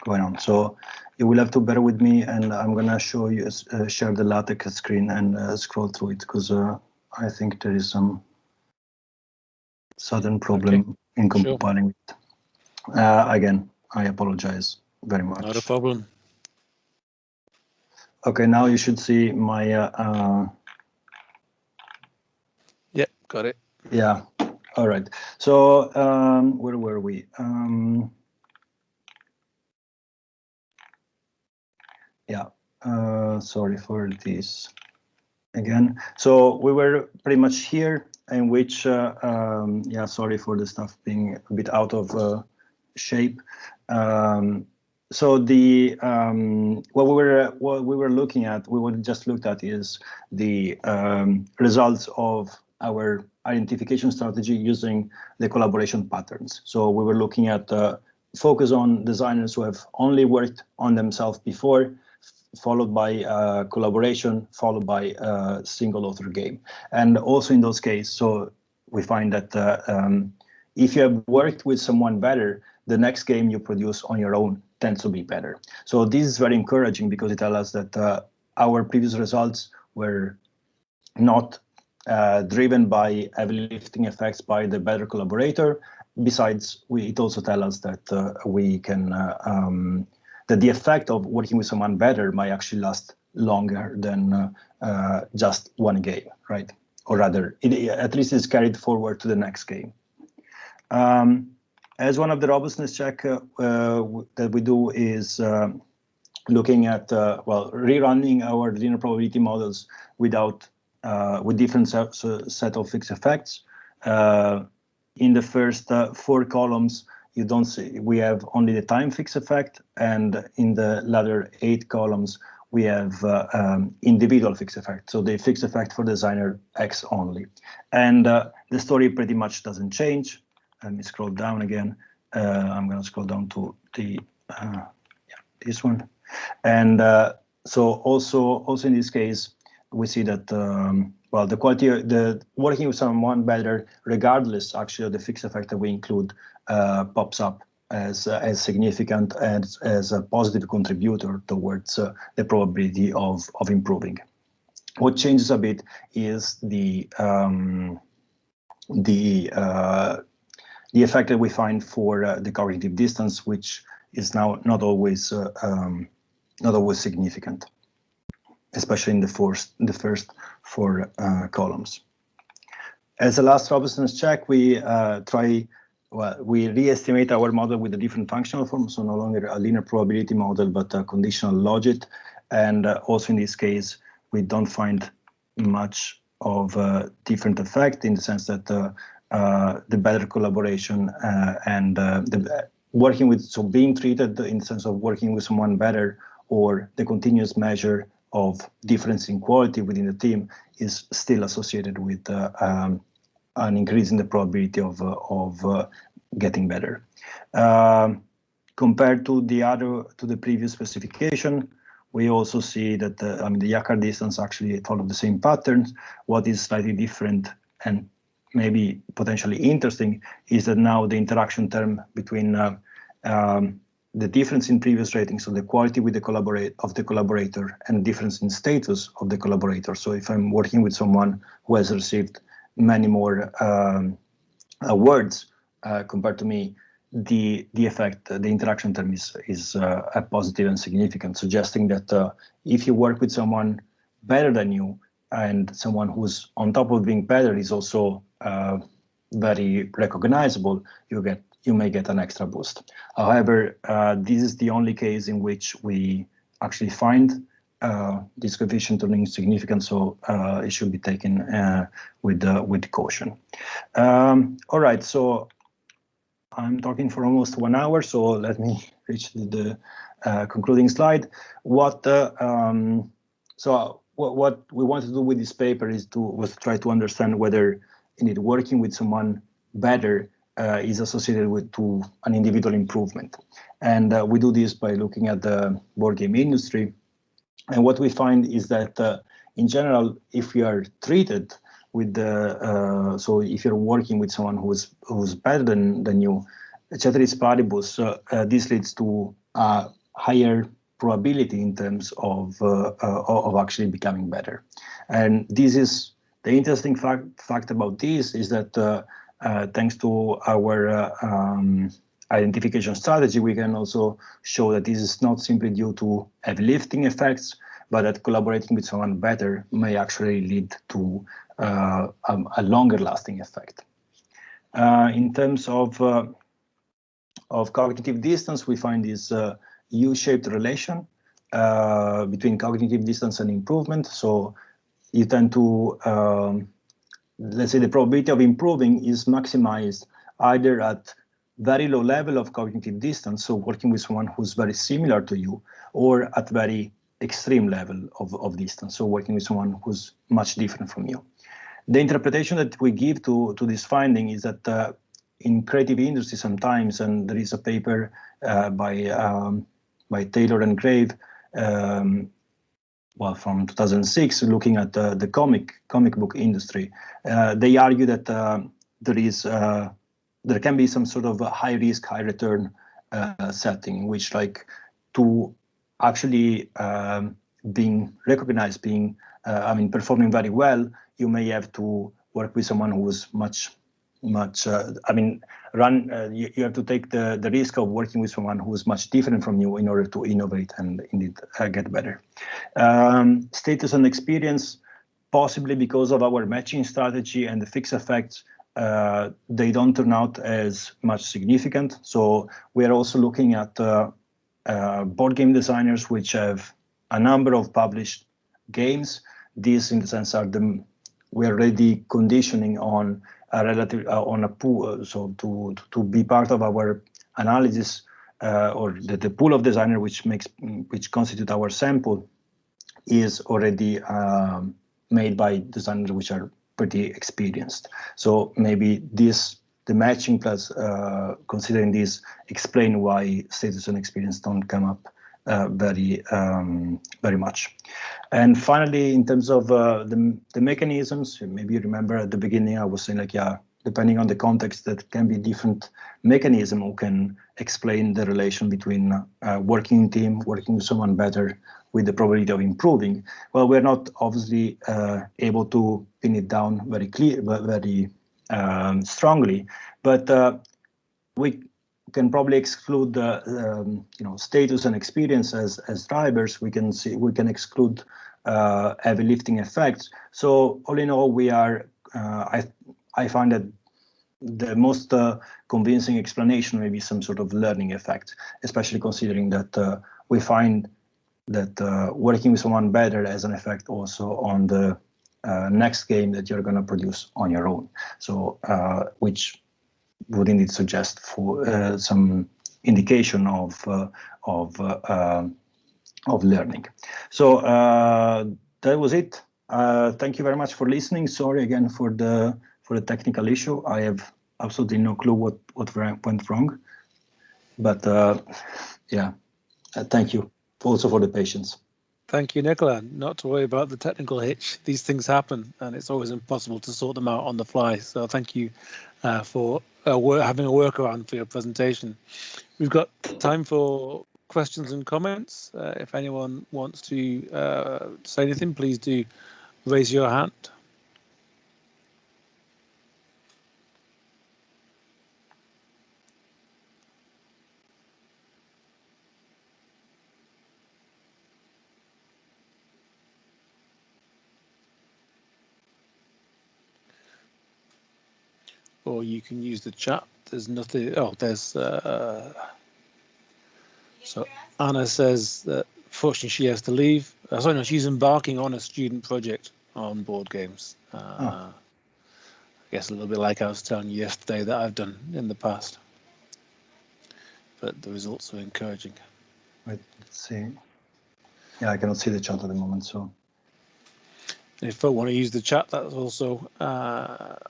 going on. So you will have to bear with me, and I'm gonna show you, share the LaTeX screen and scroll through it because I think there is some sudden problem in compiling it. Again, I apologize very much. Not a problem. Okay, now you should see my. Yep, got it. Yeah. All right. So where were we? Yeah. Sorry for this again. So we were pretty much here, in which yeah. Sorry for the stuff being a bit out of shape. So the what we were looking at, just looked at is the results of our identification strategy using the collaboration patterns. So we were looking at focus on designers who have only worked on themselves before, followed by collaboration, followed by single author game. And also in those cases, so we find that if you have worked with someone better, the next game you produce on your own tends to be better. So this is very encouraging because it tells us that our previous results were not driven by heavy lifting effects by the better collaborator. Besides, it also tells us that we can that the effect of working with someone better might actually last longer than just one game, right? Or rather, at least it's carried forward to the next game. As one of the robustness check that we do is looking at well, rerunning our linear probability models without with different set of fixed effects. In the first 4 columns, you don't see, we have only the time fixed effect, and in the latter 8 columns, we have individual fixed effect. So the fixed effect for designer X only. And the story pretty much doesn't change. Let me scroll down again. I'm going to scroll down to the this one. And so also in this case, we see that well, the quality, the working with someone better, regardless actually of the fixed effect that we include, pops up as significant as a positive contributor towards the probability of improving. What changes a bit is the effect that we find for the cognitive distance, which is now not always significant, especially in the first four columns. As a last robustness check, we re-estimate our model with a different functional form, so no longer a linear probability model, but a conditional logit. And also in this case, we don't find much of a different effect, in the sense that the better collaboration and the working with, so being treated in the sense of working with someone better, or the continuous measure of difference in quality within the team, is still associated with an increase in the probability of getting better. Compared to the previous specification, we also see that the Yakkar distance actually follow the same patterns. What is slightly different and maybe potentially interesting is that now the interaction term between the difference in previous ratings, so the quality with the collaborator, and difference in status of the collaborator. So if I'm working with someone who has received many more awards compared to me, the effect, the interaction term is a positive and significant, suggesting that if you work with someone better than you, and someone who's on top of being better is also very recognizable, you may get an extra boost. However, this is the only case in which we actually find this coefficient turning significant, so it should be taken with caution. All right, so I'm talking for almost 1 hour, so let me reach the concluding slide. What we want to do with this paper was try to understand whether indeed working with someone better is associated to an individual improvement. And we do this by looking at the board game industry. And what we find is that in general, if you are treated with so if you're working with someone who's better than you, ceteris paribus, this leads to a higher probability in terms of actually becoming better. And this is the interesting fact about this, is that thanks to our identification strategy, we can also show that this is not simply due to heavy lifting effects, but that collaborating with someone better may actually lead to a longer lasting effect. In terms of cognitive distance, we find this U-shaped relation between cognitive distance and improvement. So you tend to, let's say, the probability of improving is maximized either at very low level of cognitive distance, so working with someone who's very similar to you, or at very extreme level of distance, so working with someone who's much different from you. The interpretation that we give to this finding is that in creative industry sometimes, and there is a paper by Taylor and Grave, well, from 2006, looking at the comic book industry, they argue that there can be some sort of a high risk, high return setting, which, like, to actually being recognized, performing very well, you may have to work with someone who's much, you have to take the risk of working with someone who is much different from you in order to innovate and indeed get better. Status and experience, possibly because of our matching strategy and the fixed effects, they don't turn out as much significant. So we are also looking at board game designers which have a number of published games. These, in the sense, we are already conditioning on a pool, so to be part of our analysis, or the pool of designers which constitute our sample. is already made by designers which are pretty experienced. So maybe the matching plus considering this explain why status and experience don't come up very much. And finally, in terms of the mechanisms, maybe you remember at the beginning I was saying like, yeah, depending on the context, that can be different mechanism who can explain the relation between working in team, working with someone better, with the probability of improving. Well, we're not obviously able to pin it down very clear, very strongly, but we can probably exclude status and experience as drivers. We can exclude heavy lifting effects. So all in all, we are I find that the most convincing explanation may be some sort of learning effect, especially considering that we find that working with someone better has an effect also on the next game that you're going to produce on your own. So which would indeed suggest for some indication of learning. So that was it. Thank you very much for listening. Sorry again for the technical issue. I have absolutely no clue what went wrong, but yeah, thank you also for the patience. Thank you, Nicola. Not to worry about the technical hitch. These things happen, and it's always impossible to sort them out on the fly. So thank you for having a workaround for your presentation. We've got time for questions and comments. If anyone wants to say anything, please do raise your hand. Or you can use the chat. There's nothing. Oh, there's. So Anna says that fortunately she has to leave. Sorry, no, she's embarking on a student project on board games. I guess a little bit like I was telling you yesterday that I've done in the past. But the results are encouraging. Wait, let's see. Yeah, I cannot see the chat at the moment, so. If folk want to use the chat, that's also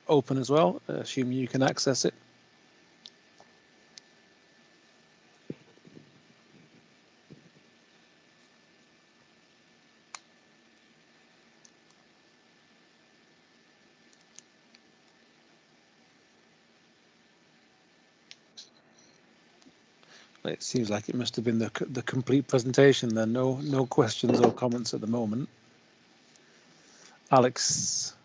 open as well, assuming you can access it. It seems like it must have been the complete presentation then. No questions or comments at the moment. Alex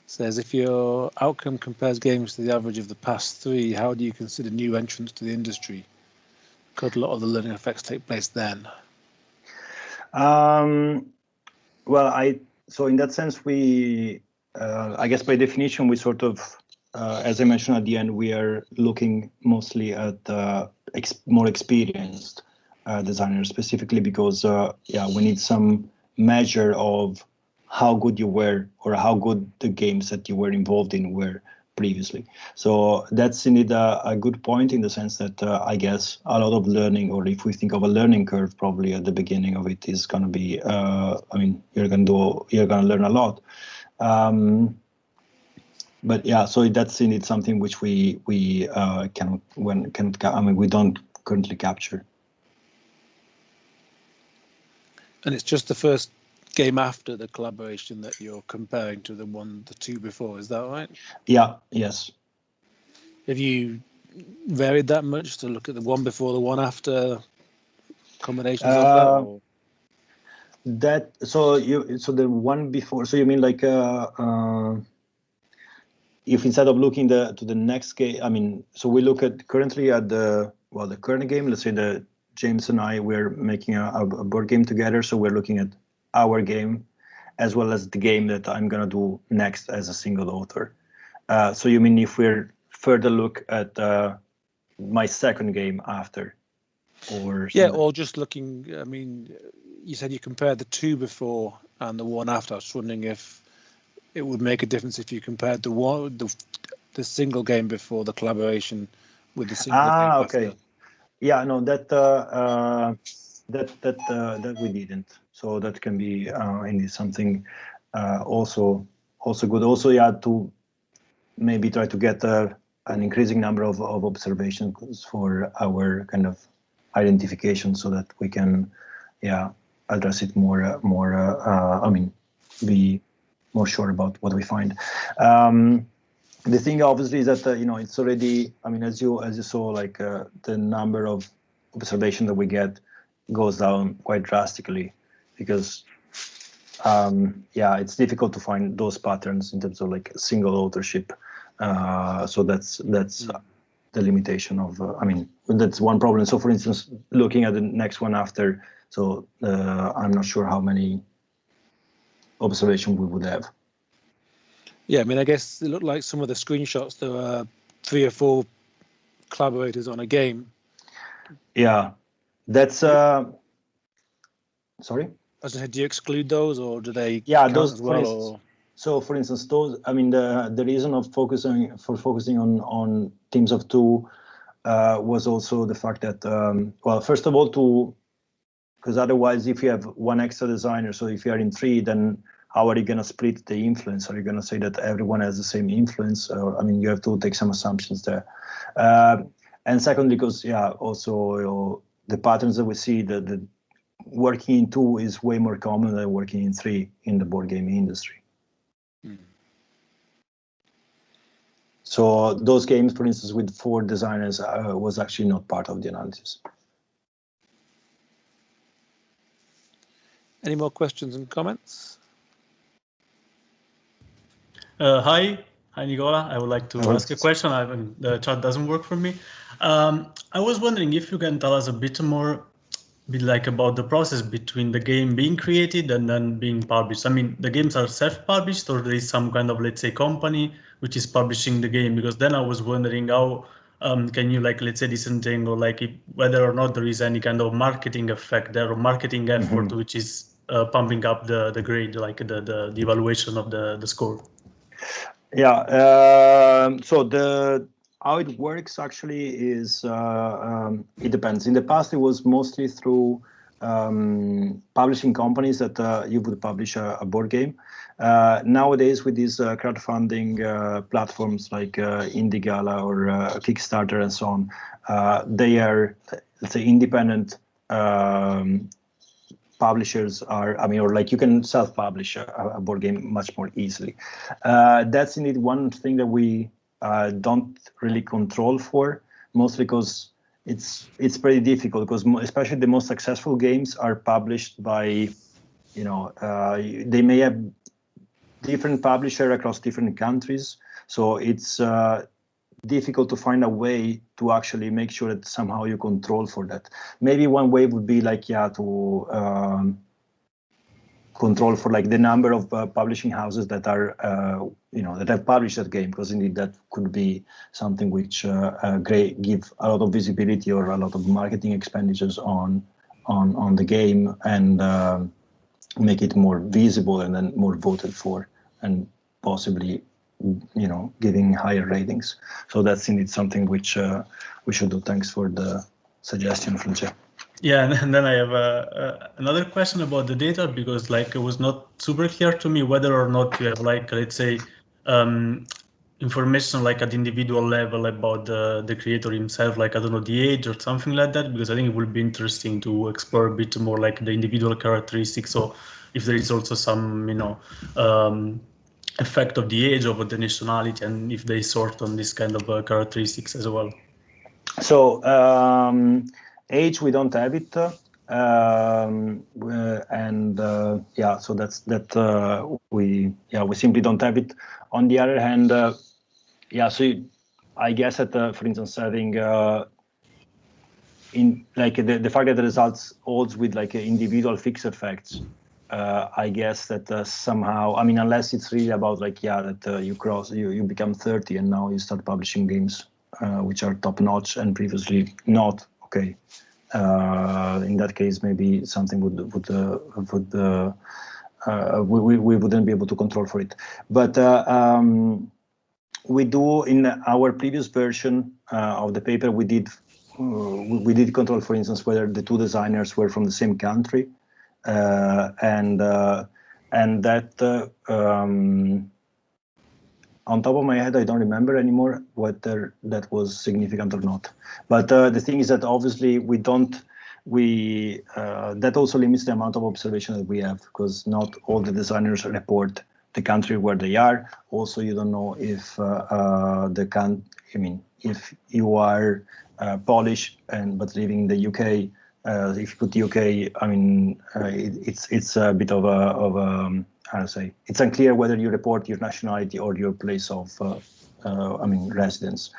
says, if your outcome compares games to the average of the past 3, how do you consider new entrants to the industry? Could a lot of the learning effects take place then? Well, so in that sense, we, I guess by definition, we sort of, as I mentioned at the end, we are looking mostly at more experienced designers, specifically because, yeah, we need some measure of how good you were or how good the games that you were involved in were previously. So that's indeed a good point in the sense that I guess a lot of learning, or if we think of a learning curve, probably at the beginning of it is going to be, I mean, you're going to learn a lot. But yeah, so that's indeed something which we cannot, I mean, we don't currently capture. And it's just the first game after the collaboration that you're comparing to the two before, is that right? Yeah, yes. Have you varied that much to look at the one before, the one after combinations of that? Or? So the one before, so you mean like if instead of looking to the next game, I mean, so we look at currently at the current game, let's say the James and I, we're making a board game together. So we're looking at our game as well as the game that I'm going to do next as a single author. So you mean if we're further look at my second game after? Or yeah, or just looking, I mean, you said you compared the 2 before and the 1 after. I was wondering if it would make a difference if you compared the single game before the collaboration with the single game okay. after. Yeah, no, that that we didn't. So that can be indeed something also good. Also, yeah, to maybe try to get an increasing number of observations for our kind of identification, so that we can, yeah, address it more. I mean, be more sure about what we find. The thing obviously is that you know, it's already, I mean, as you saw, like the number of observation that we get goes down quite drastically, because yeah, it's difficult to find those patterns in terms of like single authorship. So that's the limitation of, I mean, that's one problem. So for instance, looking at the next one after, so I'm not sure how many observation we would have. Yeah, I mean, I guess it looked like some of the screenshots, there were 3 or 4 collaborators on a game. Yeah, that's sorry? I was gonna say, do you exclude those, or do they Yeah, count those as well? Or? So for instance, those, I mean, the reason of focusing on teams of 2 was also the fact that, well, first of all, because otherwise, if you have one extra designer, so if you are in 3, then how are you going to split the influence? Are you going to say that everyone has the same influence? Or, I mean, you have to take some assumptions there. And secondly, because, yeah, also, you know, the patterns that we see, the working in 2 is way more common than working in 3 in the board game industry. So those games, for instance, with 4 designers was actually not part of the analysis. Any more questions and comments? Hi, Nicola. I would like to ask a question. The chat doesn't work for me. I was wondering if you can tell us a bit more, about the process between the game being created and then being published. I mean, the games are self-published, or there is some kind of, let's say, company which is publishing the game? Because then I was wondering how can you, like, let's say, disentangle, like, whether or not there is any kind of marketing effect there, or marketing effort which is pumping up the grade, like the evaluation of the score. Yeah. So how it works actually is it depends. In the past, it was mostly through publishing companies that you would publish a board game. Nowadays, with these crowdfunding platforms like Indigala or Kickstarter and so on, they are, let's say, independent publishers are, I mean, or like you can self-publish a board game much more easily. That's indeed one thing that we don't really control for, mostly because it's pretty difficult, because especially the most successful games are published by, you know, they may have different publisher across different countries. So it's difficult to find a way to actually make sure that somehow you control for that. Maybe one way would be like, yeah, to control for like the number of publishing houses that are, you know, that have published that game, because indeed that could be something which give a lot of visibility or a lot of marketing expenditures on the game, and make it more visible and then more voted for, and possibly, you know, giving higher ratings. So that's indeed something which we should do. Thanks for the suggestion, Francesco. Yeah, and then I have another question about the data, because like it was not super clear to me whether or not you have, like, let's say, information like at individual level about the creator himself, like, I don't know, the age or something like that, because I think it would be interesting to explore a bit more like the individual characteristics. So if there is also some, you know, effect of the age, of the nationality, and if they sort on this kind of characteristics as well. So age, we don't have it, and yeah, so that's that. We simply don't have it. On the other hand, yeah, so I guess that for instance, having in like the fact that the results holds with like individual fixed effects, I guess that somehow, I mean, unless it's really about like, yeah, that you become 30 and now you start publishing games which are top notch and previously not. Okay, in that case, maybe something we wouldn't be able to control for it. But we do, in our previous version of the paper, we did we did control, for instance, whether the two designers were from the same country, and that on top of my head, I don't remember anymore whether that was significant or not. But the thing is that obviously we don't. That also limits the amount of observation that we have, because not all the designers report the country where they are. Also, you don't know if if you are Polish but living in the UK. If you put UK, it's a bit of a how to say, it's unclear whether you report your nationality or your place of residence.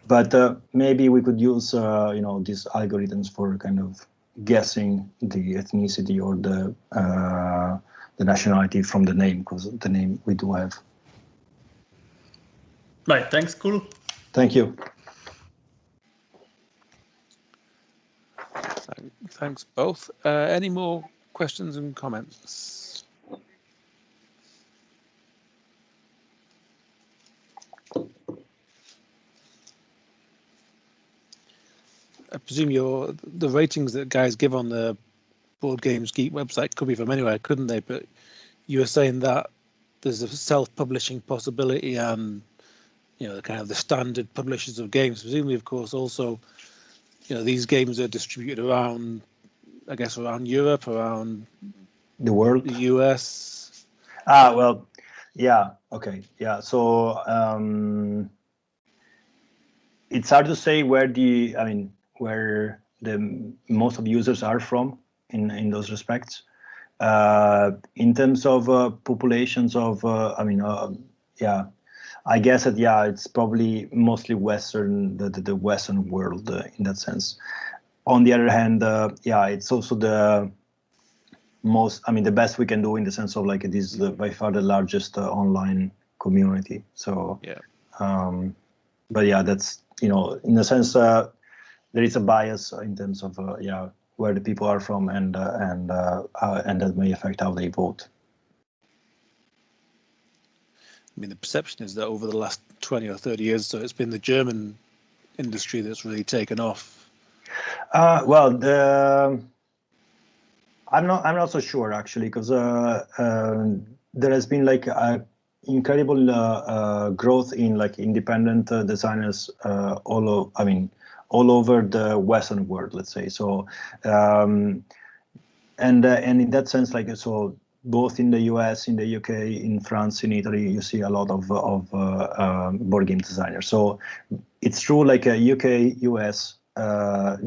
But maybe we could use these algorithms for kind of guessing the ethnicity or the nationality from the name, because the name we do have. Right. Thanks. Cool. Thank you. Thanks both. Any more questions and comments? I presume the ratings that guys give on the Board Games Geek website could be from anywhere, couldn't they? But you were saying that there's a self-publishing possibility, and the kind of the standard publishers of games. Presumably, of course, also these games are distributed around, I guess, around Europe, around the world, the US. Well, yeah, okay, yeah. So it's hard to say where the most of users are from in those respects. In terms of populations of, yeah, I guess that, yeah, it's probably mostly Western, the Western world in that sense. On the other hand, yeah, it's also the most, the best we can do in the sense of like it is by far the largest online community. So, yeah. But yeah, that's, in a sense, there is a bias in terms of, yeah, where the people are from, and that may affect how they vote. The perception is that over the last 20 or 30 years, so it's been the German industry that's really taken off. Well, I'm not so sure actually, because there has been like a incredible growth in like independent designers all over the Western world, let's say. So and in that sense, like, so both in the US, in the UK, in France, in Italy, you see a lot of board game designers. So it's true, like UK, US,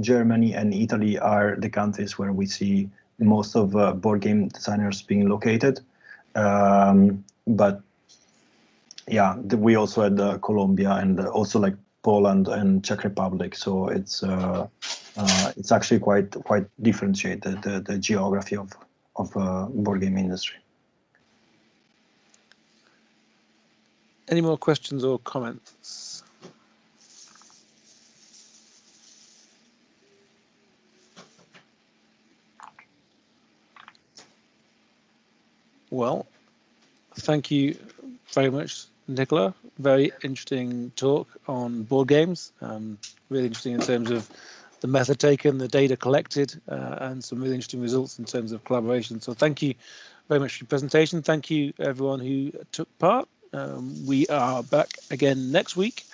Germany, and Italy are the countries where we see most of board game designers being located. But yeah, we also had Colombia, and also like Poland and Czech Republic. So it's actually quite differentiated, the geography of board game industry. Any more questions or comments? Well, thank you very much, Nicola. Very interesting talk on board games. Really interesting in terms of the method taken, the data collected, and some really interesting results in terms of collaboration. So thank you very much for your presentation. Thank you, everyone who took part. We are back again next week.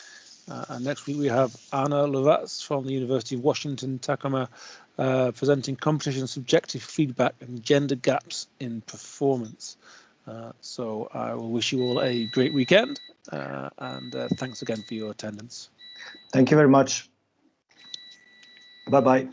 And next week we have Anna Lovatz from the University of Washington, Tacoma, presenting competition subjective feedback and gender gaps in performance. So I will wish you all a great weekend, and thanks again for your attendance. Thank you very much. Bye-bye.